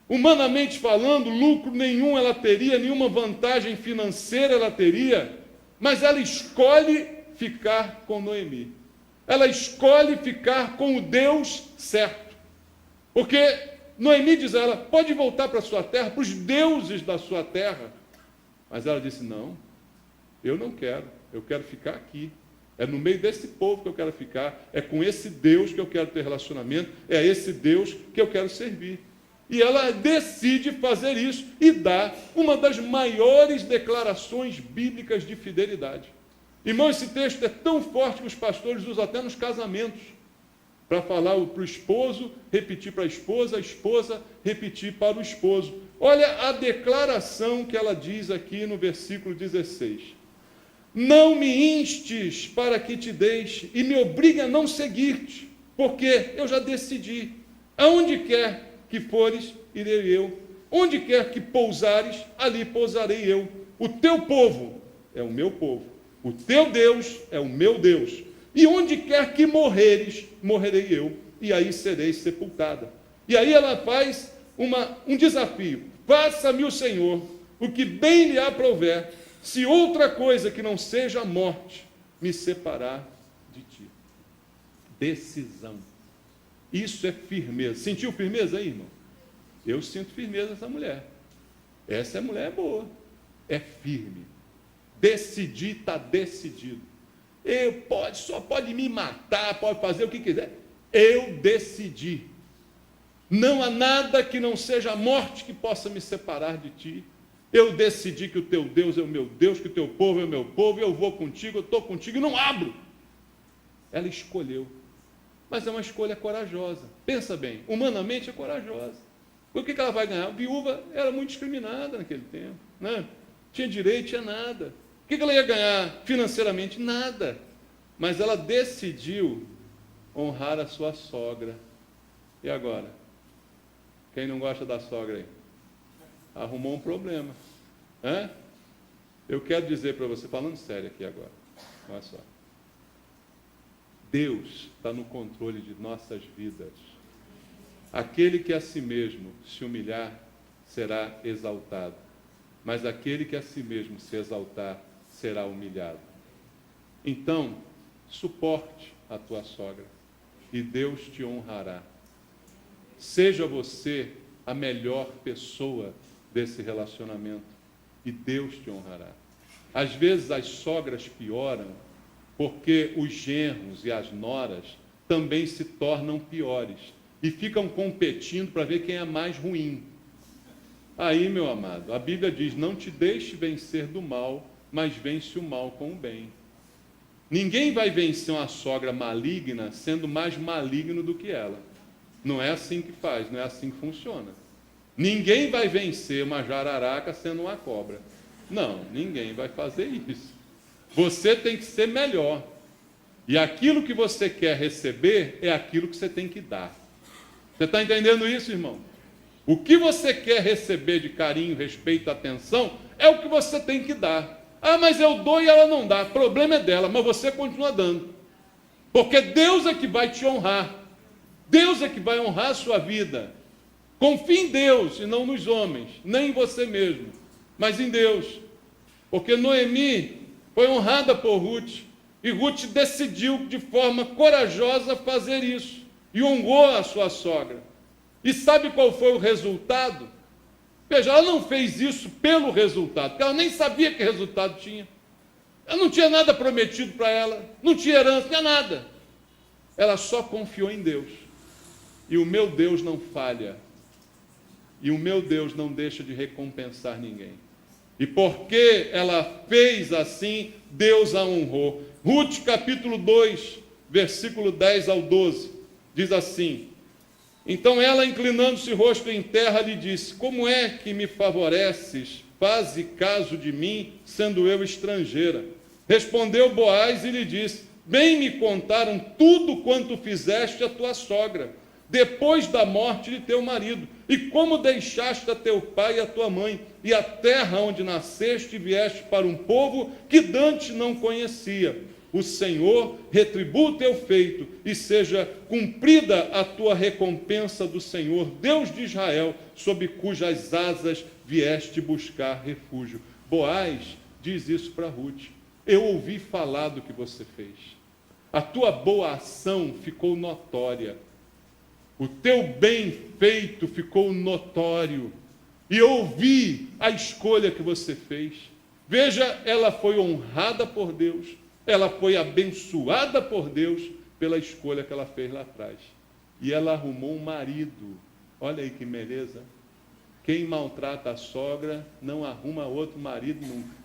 Humanamente falando, lucro nenhum ela teria, nenhuma vantagem financeira ela teria, mas ela escolhe ficar com Noemi. Ela escolhe ficar com o Deus certo. Porque Noemi diz a ela, pode voltar para a sua terra, para os deuses da sua terra. Mas ela disse, não, eu não quero, eu quero ficar aqui. É no meio desse povo que eu quero ficar, é com esse Deus que eu quero ter relacionamento, é esse Deus que eu quero servir. E ela decide fazer isso e dá uma das maiores declarações bíblicas de fidelidade. Irmão, esse texto é tão forte que os pastores usam até nos casamentos, para falar para o esposo, repetir para a esposa repetir para o esposo. Olha a declaração que ela diz aqui no versículo 16. Não me instes para que te deixe e me obrigue a não seguir-te, porque eu já decidi. Aonde quer que fores, irei eu. Onde quer que pousares, ali pousarei eu. O teu povo é o meu povo. O teu Deus é o meu Deus. E onde quer que morreres, morrerei eu. E aí serei sepultada. E aí ela faz um desafio. Faça-me o Senhor o que bem lhe aprouver, se outra coisa que não seja a morte me separar de ti. Decisão. Isso é firmeza. Sentiu firmeza aí, irmão? Eu sinto firmeza nessa mulher. Essa mulher é boa. É firme. Decidir, está decidido. Só pode me matar, pode fazer o que quiser. Eu decidi. Não há nada que não seja a morte que possa me separar de ti. Eu decidi que o teu Deus é o meu Deus, que o teu povo é o meu povo, eu vou contigo, eu estou contigo e não abro. Ela escolheu. Mas é uma escolha corajosa. Pensa bem, humanamente é corajosa. Por que ela vai ganhar? A viúva era muito discriminada naquele tempo, né? Tinha direito, tinha nada. O que ela ia ganhar financeiramente? Nada. Mas ela decidiu honrar a sua sogra. E agora? Quem não gosta da sogra aí? Arrumou um problema. Eu quero dizer para você, falando sério aqui agora, olha só. Deus está no controle de nossas vidas. Aquele que a si mesmo se humilhar será exaltado, mas aquele que a si mesmo se exaltar será humilhado. Então, suporte a tua sogra e Deus te honrará. Seja você a melhor pessoa desse relacionamento e Deus te honrará. Às vezes as sogras pioram porque os genros e as noras também se tornam piores e ficam competindo para ver quem é mais ruim. Aí, meu amado, a Bíblia diz, não te deixe vencer do mal, mas vence o mal com o bem. Ninguém vai vencer uma sogra maligna sendo mais maligno do que ela. Não é assim que faz, não é assim que funciona. Ninguém vai vencer uma jararaca sendo uma cobra. Não, ninguém vai fazer isso. Você tem que ser melhor. E aquilo que você quer receber é aquilo que você tem que dar. Você está entendendo isso, irmão? O que você quer receber de carinho, respeito, atenção, é o que você tem que dar. Ah, mas eu dou e ela não dá. O problema é dela, mas você continua dando. Porque Deus é que vai te honrar. Deus é que vai honrar a sua vida. Confie em Deus e não nos homens, nem em você mesmo, mas em Deus. Porque Noemi foi honrada por Ruth, e Ruth decidiu de forma corajosa fazer isso, e honrou a sua sogra. E sabe qual foi o resultado? Veja, ela não fez isso pelo resultado, porque ela nem sabia que resultado tinha. Ela não tinha nada prometido para ela, não tinha herança, não tinha nada. Ela só confiou em Deus. E o meu Deus não falha. E o meu Deus não deixa de recompensar ninguém. E porque ela fez assim, Deus a honrou. Ruth capítulo 2, versículo 10 ao 12, diz assim: então ela, inclinando-se rosto em terra, lhe disse: como é que me favoreces? Faze caso de mim, sendo eu estrangeira. Respondeu Boaz e lhe disse: bem me contaram tudo quanto fizeste a tua sogra, depois da morte de teu marido, e como deixaste a teu pai e a tua mãe, e a terra onde nasceste, e vieste para um povo que dantes não conhecia. O Senhor retribua o teu feito, e seja cumprida a tua recompensa do Senhor, Deus de Israel, sob cujas asas vieste buscar refúgio. Boaz diz isso para Ruth: eu ouvi falar do que você fez. A tua boa ação ficou notória. O teu bem feito ficou notório. E eu ouvi a escolha que você fez. Veja, ela foi honrada por Deus. Ela foi abençoada por Deus pela escolha que ela fez lá atrás. E ela arrumou um marido. Olha aí que beleza. Quem maltrata a sogra não arruma outro marido nunca.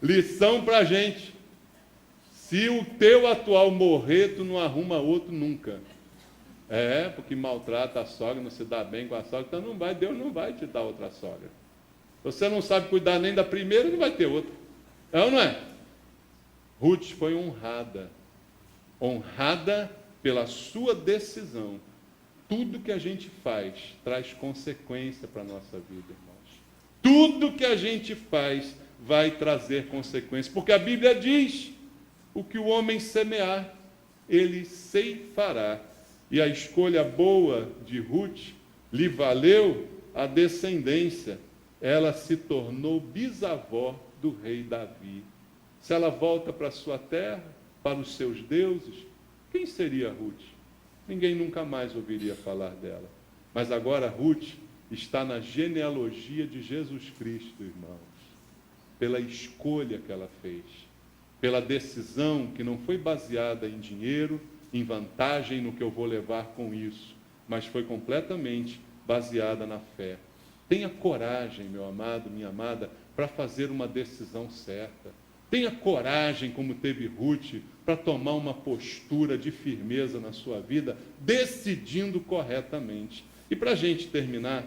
Lição para a gente. Se o teu atual morrer, tu não arruma outro nunca. Porque maltrata a sogra, não se dá bem com a sogra, então Deus não vai te dar outra sogra. Você não sabe cuidar nem da primeira, não vai ter outra. É ou não é? Ruth foi honrada. Honrada pela sua decisão. Tudo que a gente faz traz consequência para a nossa vida, irmãos. Tudo que a gente faz vai trazer consequências. Porque a Bíblia diz: o que o homem semear, ele ceifará. E a escolha boa de Ruth lhe valeu a descendência. Ela se tornou bisavó do rei Davi. Se ela volta para a sua terra, para os seus deuses, quem seria Ruth? Ninguém nunca mais ouviria falar dela. Mas agora Ruth está na genealogia de Jesus Cristo, irmãos. Pela escolha que ela fez. Pela decisão que não foi baseada em dinheiro, em vantagem no que eu vou levar com isso, mas foi completamente baseada na fé. Tenha coragem, meu amado, minha amada, para fazer uma decisão certa. Tenha coragem, como teve Ruth, para tomar uma postura de firmeza na sua vida, decidindo corretamente. E para a gente terminar,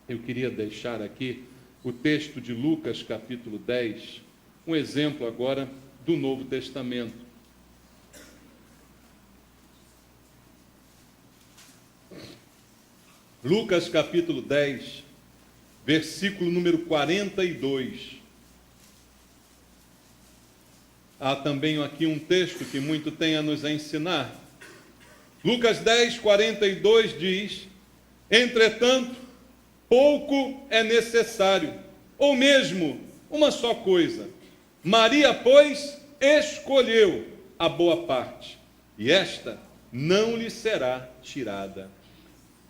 eu queria deixar aqui o texto de Lucas, capítulo 10, um exemplo agora do Novo Testamento. Lucas, capítulo 10, versículo número 42. Há também aqui um texto que muito tem a nos ensinar. Lucas 10, 42 diz: entretanto, pouco é necessário, ou mesmo uma só coisa. Maria, pois, escolheu a boa parte, e esta não lhe será tirada.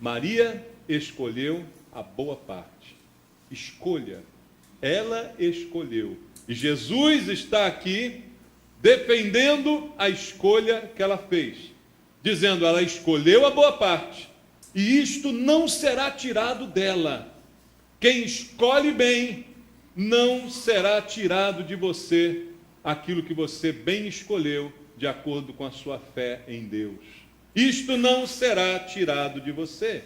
Maria escolheu a boa parte. Escolha. Ela escolheu. E Jesus está aqui defendendo a escolha que ela fez, dizendo: ela escolheu a boa parte, e isto não será tirado dela. Quem escolhe bem, não será tirado de você aquilo que você bem escolheu, de acordo com a sua fé em Deus. Isto não será tirado de você.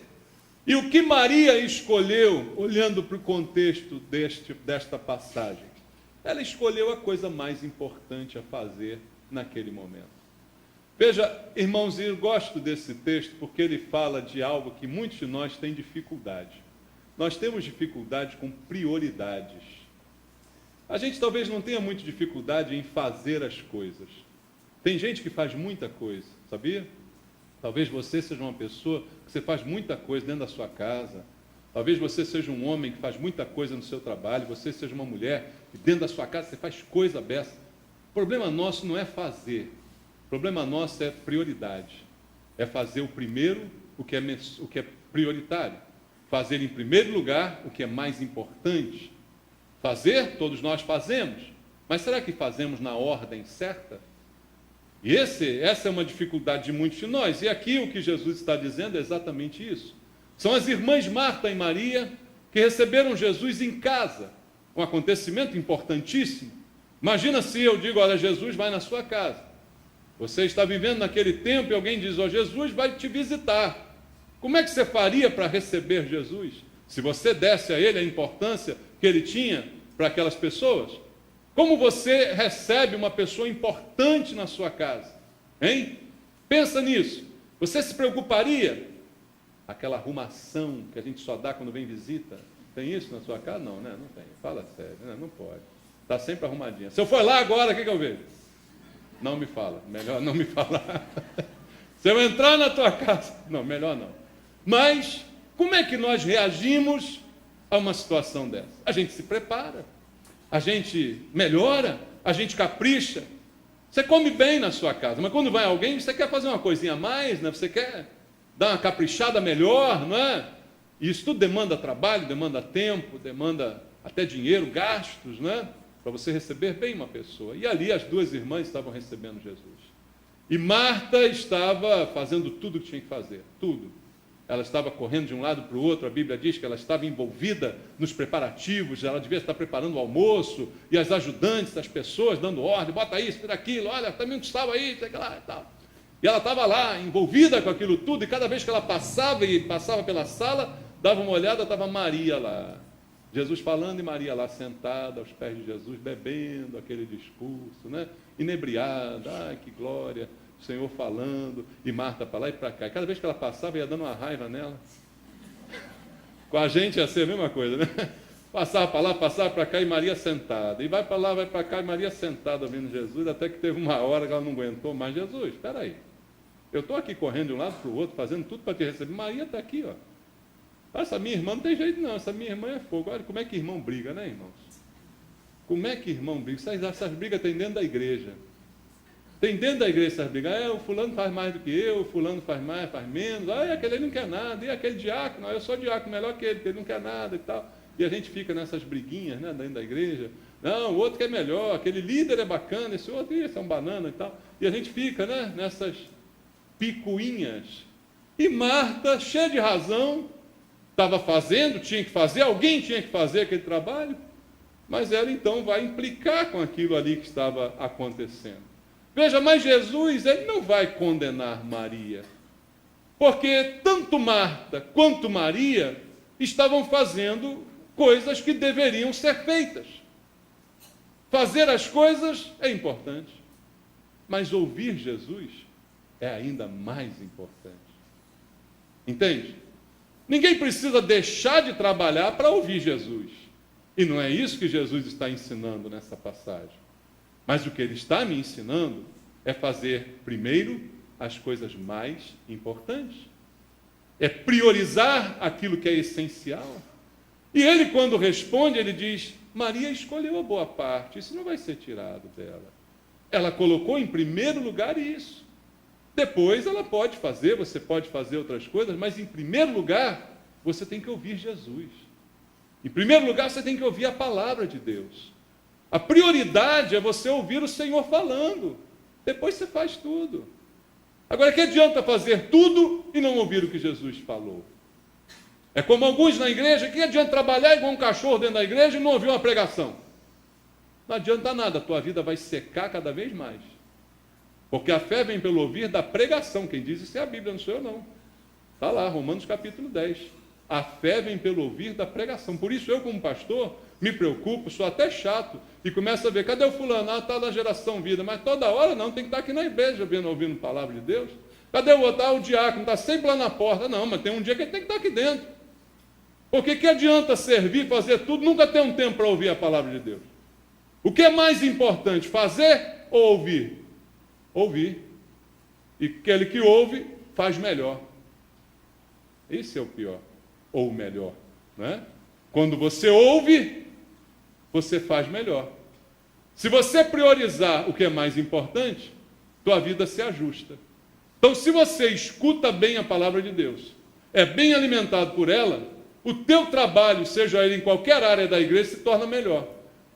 E o que Maria escolheu, olhando para o contexto desta passagem? Ela escolheu a coisa mais importante a fazer naquele momento. Veja, irmãos, eu gosto desse texto porque ele fala de algo que muitos de nós têm dificuldade. Nós temos dificuldade com prioridades. A gente talvez não tenha muita dificuldade em fazer as coisas. Tem gente que faz muita coisa, sabia? Talvez você seja uma pessoa que você faz muita coisa dentro da sua casa. Talvez você seja um homem que faz muita coisa no seu trabalho. Você seja uma mulher que dentro da sua casa você faz coisa beça. O problema nosso não é fazer. O problema nosso é prioridade. É fazer o primeiro, o que é prioritário. Fazer em primeiro lugar o que é mais importante. Fazer, todos nós fazemos. Mas será que fazemos na ordem certa? E essa é uma dificuldade de muitos de nós. E aqui o que Jesus está dizendo é exatamente isso. São as irmãs Marta e Maria que receberam Jesus em casa. Um acontecimento importantíssimo. Imagina se eu digo: olha, Jesus vai na sua casa. Você está vivendo naquele tempo e alguém diz: ó, Jesus vai te visitar. Como é que você faria para receber Jesus? Se você desse a ele a importância que ele tinha para aquelas pessoas? Como você recebe uma pessoa importante na sua casa? Hein? Pensa nisso. Você se preocuparia? Aquela arrumação que a gente só dá quando vem visita. Tem isso na sua casa? Não, né? Não tem. Fala sério, né? Não pode. Está sempre arrumadinha. Se eu for lá agora, o que eu vejo? Não me fala. Melhor não me falar. Se eu entrar na tua casa... Não, melhor não. Mas, como é que nós reagimos a uma situação dessa? A gente se prepara. A gente melhora, a gente capricha. Você come bem na sua casa, mas quando vai alguém, você quer fazer uma coisinha a mais, né? Você quer dar uma caprichada melhor, não é? E isso tudo demanda trabalho, demanda tempo, demanda até dinheiro, gastos, né? Para você receber bem uma pessoa. E ali as duas irmãs estavam recebendo Jesus. E Marta estava fazendo tudo o que tinha que fazer, tudo. Ela estava correndo de um lado para o outro, a Bíblia diz que ela estava envolvida nos preparativos, ela devia estar preparando o almoço, e as ajudantes, as pessoas, dando ordem: bota isso, tira aquilo, olha, também que estava aí, sei lá e tal. E ela estava lá, envolvida com aquilo tudo, e cada vez que ela passava pela sala, dava uma olhada, estava Maria lá. Jesus falando e Maria lá sentada aos pés de Jesus, bebendo aquele discurso, né? Inebriada, ai que glória. O Senhor falando, e Marta para lá e para cá. E cada vez que ela passava, ia dando uma raiva nela. Com a gente ia ser a mesma coisa, né? Passava para lá, passava para cá, e Maria sentada. E vai para lá, vai para cá, e Maria sentada ouvindo Jesus, até que teve uma hora que ela não aguentou mais. Jesus, espera aí. Eu estou aqui correndo de um lado para o outro, fazendo tudo para te receber. Maria está aqui, ó. Essa minha irmã não tem jeito não, essa minha irmã é fogo. Olha como é que irmão briga, né, irmãos? Como é que irmão briga? Essas brigas tem dentro da igreja. Tem dentro da igreja essas brigas: o fulano faz mais do que eu, o fulano faz mais, faz menos, aquele não quer nada, e aquele diácono, eu sou diácono melhor que ele, porque ele não quer nada e tal. E a gente fica nessas briguinhas, né, dentro da igreja. Não, o outro que é melhor, aquele líder é bacana, esse outro, esse é um banana e tal. E a gente fica, né, nessas picuinhas. E Marta, cheia de razão, estava fazendo, tinha que fazer, alguém tinha que fazer aquele trabalho, mas ela então vai implicar com aquilo ali que estava acontecendo. Veja, mas Jesus, ele não vai condenar Maria, porque tanto Marta quanto Maria estavam fazendo coisas que deveriam ser feitas. Fazer as coisas é importante, mas ouvir Jesus é ainda mais importante. Entende? Ninguém precisa deixar de trabalhar para ouvir Jesus. E não é isso que Jesus está ensinando nessa passagem. Mas o que ele está me ensinando é fazer primeiro as coisas mais importantes. É priorizar aquilo que é essencial. E ele, quando responde, ele diz: Maria escolheu a boa parte, isso não vai ser tirado dela. Ela colocou em primeiro lugar isso. Depois ela pode fazer, você pode fazer outras coisas, mas em primeiro lugar, você tem que ouvir Jesus. Em primeiro lugar, você tem que ouvir a palavra de Deus. A prioridade é você ouvir o Senhor falando. Depois você faz tudo. Agora, que adianta fazer tudo e não ouvir o que Jesus falou? É como alguns na igreja, que adianta trabalhar igual um cachorro dentro da igreja e não ouvir uma pregação? Não adianta nada, a tua vida vai secar cada vez mais. Porque a fé vem pelo ouvir da pregação. Quem diz isso é a Bíblia, não sou eu não. Está lá, Romanos capítulo 10. A fé vem pelo ouvir da pregação. Por isso eu, como pastor, me preocupo, sou até chato, e começo a ver, cadê o fulano? Ah, está na geração vida. Mas toda hora não, tem que estar aqui na igreja ouvindo a palavra de Deus. Cadê o outro? Ah, o diácono está sempre lá na porta. Não, mas tem um dia que ele tem que estar aqui dentro. Porque que adianta servir, fazer tudo, nunca ter um tempo para ouvir a palavra de Deus? O que é mais importante, fazer ou ouvir? Ouvir. E aquele que ouve, faz melhor. Esse é o pior, ou o melhor, não é? Quando você ouve, você faz melhor. Se você priorizar o que é mais importante, tua vida se ajusta. Então, se você escuta bem a palavra de Deus, é bem alimentado por ela, o teu trabalho, seja ele em qualquer área da igreja, se torna melhor.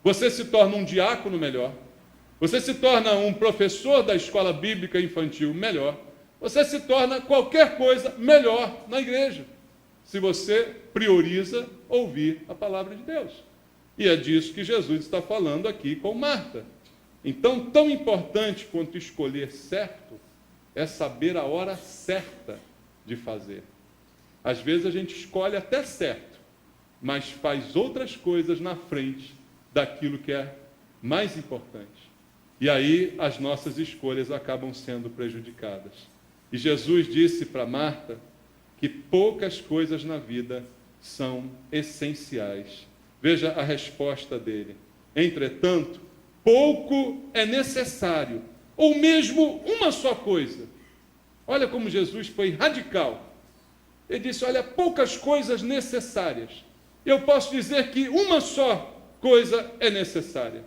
Você se torna um diácono melhor. Você se torna um professor da escola bíblica infantil melhor. Você se torna qualquer coisa melhor na igreja, se você prioriza ouvir a palavra de Deus. E é disso que Jesus está falando aqui com Marta. Então, tão importante quanto escolher certo é saber a hora certa de fazer. Às vezes a gente escolhe até certo, mas faz outras coisas na frente daquilo que é mais importante. E aí as nossas escolhas acabam sendo prejudicadas. E Jesus disse para Marta que poucas coisas na vida são essenciais. Veja a resposta dele. Entretanto, pouco é necessário, ou mesmo uma só coisa. Olha como Jesus foi radical. Ele disse, olha, poucas coisas necessárias. Eu posso dizer que uma só coisa é necessária.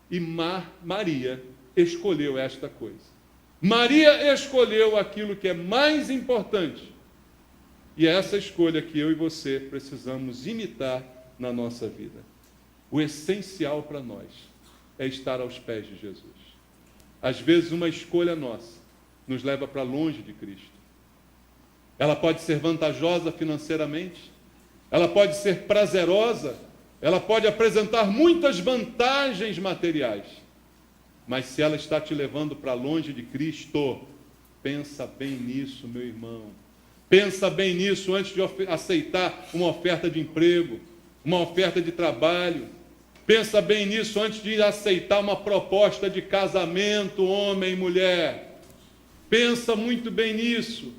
E Maria escolheu esta coisa. Maria escolheu aquilo que é mais importante. E é essa escolha que eu e você precisamos imitar na nossa vida. O essencial para nós é estar aos pés de Jesus. Às vezes uma escolha nossa nos leva para longe de Cristo. Ela pode ser vantajosa financeiramente, ela pode ser prazerosa, ela pode apresentar muitas vantagens materiais, mas se ela está te levando para longe de Cristo, pensa bem nisso, meu irmão. Pensa bem nisso antes de aceitar uma oferta de emprego, uma oferta de trabalho. Pensa bem nisso antes de aceitar uma proposta de casamento, homem e mulher. Pensa muito bem nisso,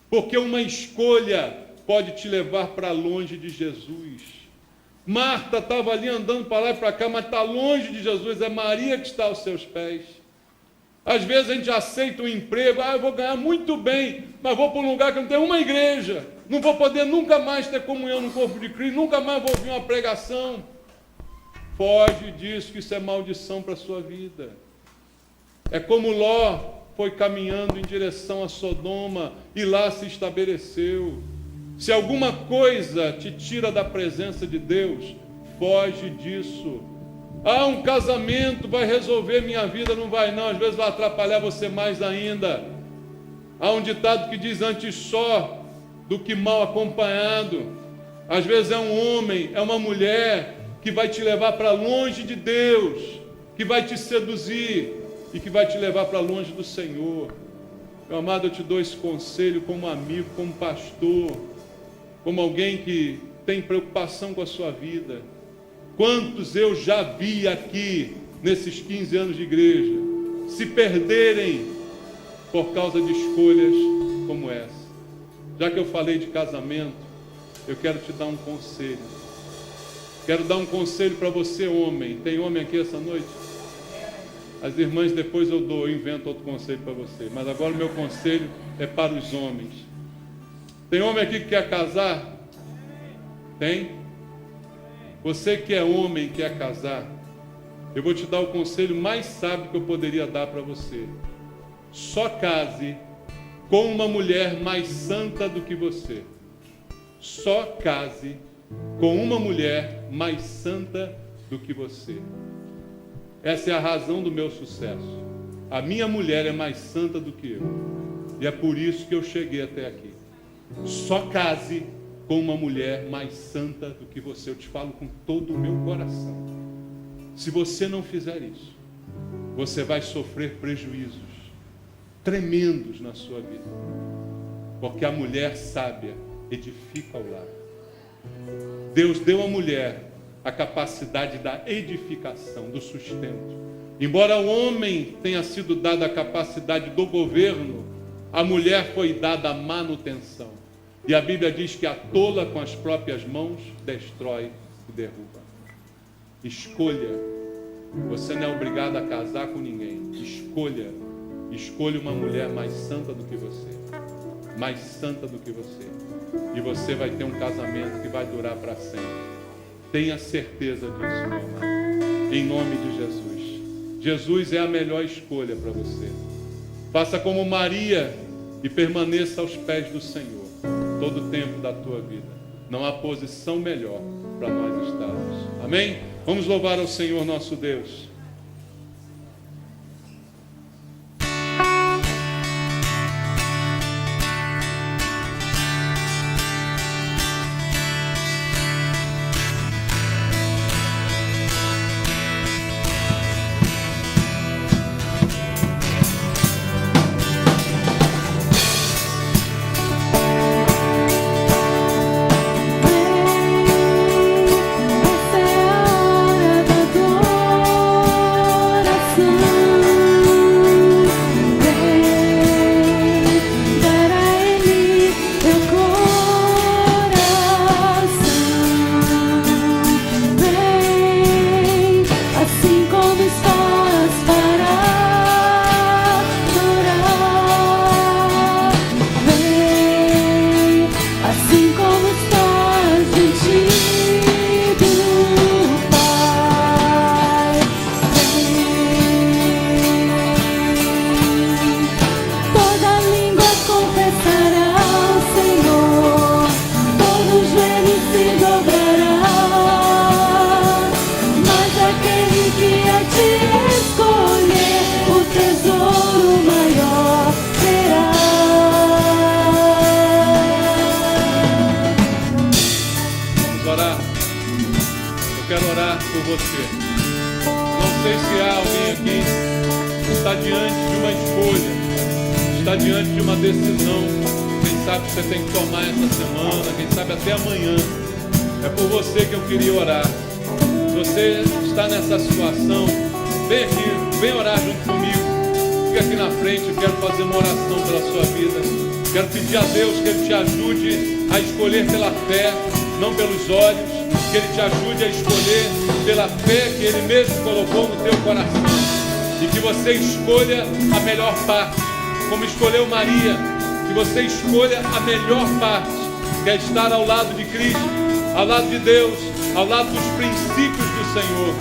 porque uma escolha pode te levar para longe de Jesus. Marta estava ali andando para lá e para cá, mas está longe de Jesus. É Maria que está aos seus pés. Às vezes a gente aceita um emprego, eu vou ganhar muito bem, mas vou para um lugar que não tem uma igreja, não vou poder nunca mais ter comunhão no corpo de Cristo, nunca mais vou ouvir uma pregação. Foge disso, que isso é maldição para a sua vida. É como Ló foi caminhando em direção a Sodoma e lá se estabeleceu. Se alguma coisa te tira da presença de Deus, foge disso. Ah, um casamento vai resolver minha vida, não vai não, às vezes vai atrapalhar você mais ainda. Há um ditado que diz: antes só do que mal acompanhado. Às vezes é um homem, é uma mulher que vai te levar para longe de Deus, que vai te seduzir e que vai te levar para longe do Senhor. Meu amado, eu te dou esse conselho como amigo, como pastor, como alguém que tem preocupação com a sua vida. Quantos eu já vi aqui, nesses 15 anos de igreja, se perderem por causa de escolhas como essa. Já que eu falei de casamento, eu quero te dar um conselho. Quero dar um conselho para você, homem. Tem homem aqui essa noite? As irmãs depois eu invento outro conselho para você. Mas agora o meu conselho é para os homens. Tem homem aqui que quer casar? Tem? Você que é homem e quer casar, eu vou te dar o conselho mais sábio que eu poderia dar para você. Só case com uma mulher mais santa do que você. Só case com uma mulher mais santa do que você. Essa é a razão do meu sucesso. A minha mulher é mais santa do que eu. E é por isso que eu cheguei até aqui. Só case com uma mulher mais santa do que você. Eu te falo com todo o meu coração. Se você não fizer isso, você vai sofrer prejuízos tremendos na sua vida. Porque a mulher sábia edifica o lar. Deus deu à mulher a capacidade da edificação, do sustento. Embora o homem tenha sido dada a capacidade do governo, a mulher foi dada a manutenção. E a Bíblia diz que a tola com as próprias mãos destrói e derruba. Escolha. Você não é obrigado a casar com ninguém. Escolha. Escolha uma mulher mais santa do que você. Mais santa do que você. E você vai ter um casamento que vai durar para sempre. Tenha certeza disso, meu amado. Em nome de Jesus. Jesus é a melhor escolha para você. Faça como Maria e permaneça aos pés do Senhor todo o tempo da tua vida. Não há posição melhor para nós estarmos. Amém? Vamos louvar ao Senhor nosso Deus. Quero pedir a Deus que Ele te ajude a escolher pela fé, não pelos olhos, que Ele te ajude a escolher pela fé que Ele mesmo colocou no teu coração, e que você escolha a melhor parte, como escolheu Maria, que você escolha a melhor parte, que é estar ao lado de Cristo, ao lado de Deus, ao lado dos princípios do Senhor.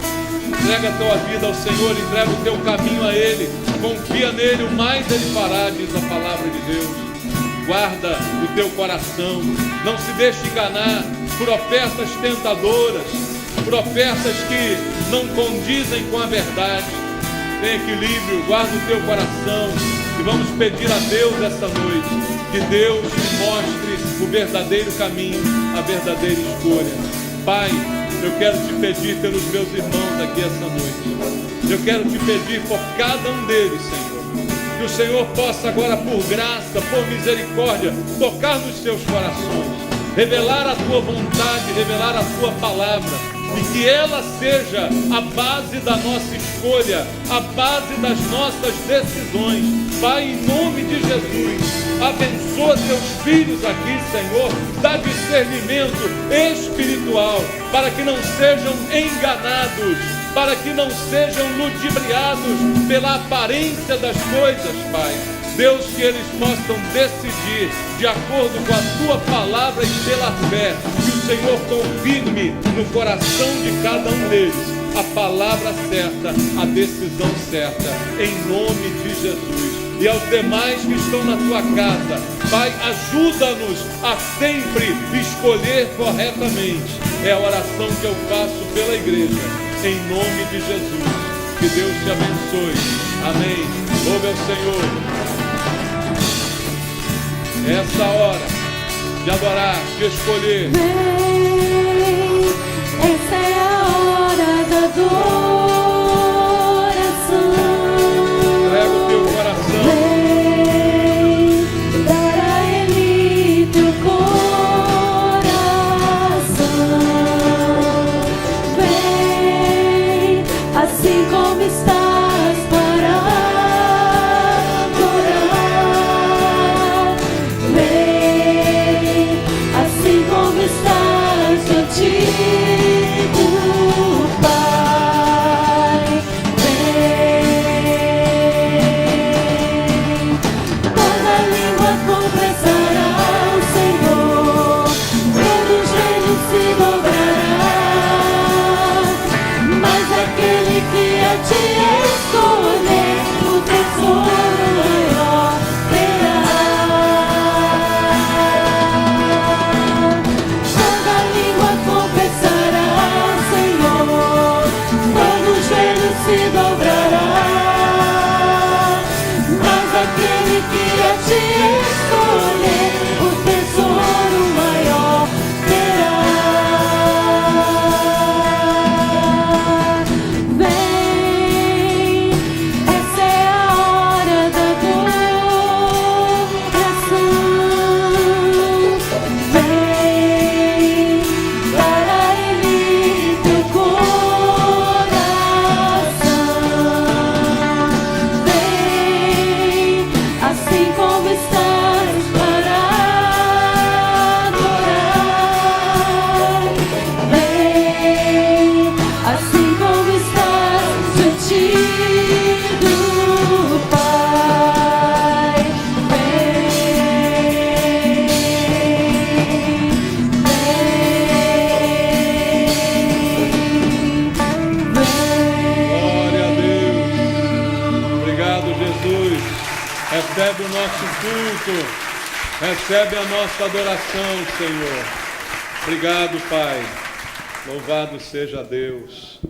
Entrega a tua vida ao Senhor, entrega o teu caminho a Ele, confia nele, o mais Ele fará, diz a palavra de Deus. Guarda o teu coração, não se deixe enganar por ofertas tentadoras, por ofertas que não condizem com a verdade. Tem equilíbrio, guarda o teu coração e vamos pedir a Deus essa noite que Deus te mostre o verdadeiro caminho, a verdadeira escolha. Pai, eu quero te pedir pelos meus irmãos aqui essa noite. Eu quero te pedir por cada um deles, Senhor. Que o Senhor possa agora, por graça, por misericórdia, tocar nos seus corações, revelar a tua vontade, revelar a tua palavra, e que ela seja a base da nossa escolha, a base das nossas decisões. Pai, em nome de Jesus, abençoa teus filhos aqui, Senhor, dá discernimento espiritual, para que não sejam enganados, para que não sejam ludibriados pela aparência das coisas, Pai. Deus, que eles possam decidir de acordo com a tua palavra e pela fé, que o Senhor confirme no coração de cada um deles a palavra certa, a decisão certa, em nome de Jesus. E aos demais que estão na tua casa, Pai, ajuda-nos a sempre escolher corretamente. É a oração que eu faço pela igreja, em nome de Jesus. Que Deus te abençoe. Amém. Louve ao Senhor. Essa hora de adorar, de escolher. Vem, essa é a hora da adoração. Entrega o teu coração. Vem, dar a Ele teu coração. Vem, assim como estás para adorar. Vem, assim como estás contigo, Pai. Vem, toda língua confessará o Senhor, todo joelho se dobrará, mas aquele que a ti escolher, o tesouro maior terá. Toda língua confessará o Senhor, todo joelho se dobrará, mas aquele que a ti escolher, o tesouro maior terá. Vem, essa é a hora da adoração. Vem, para Ele teu coração. Vem, assim como estás para adorar. Vem, assim como estás contigo, Pai. Glória a Deus. Obrigado, Jesus. Recebe o nosso culto. Recebe a nossa adoração, Senhor. Obrigado, Pai. Louvado seja Deus.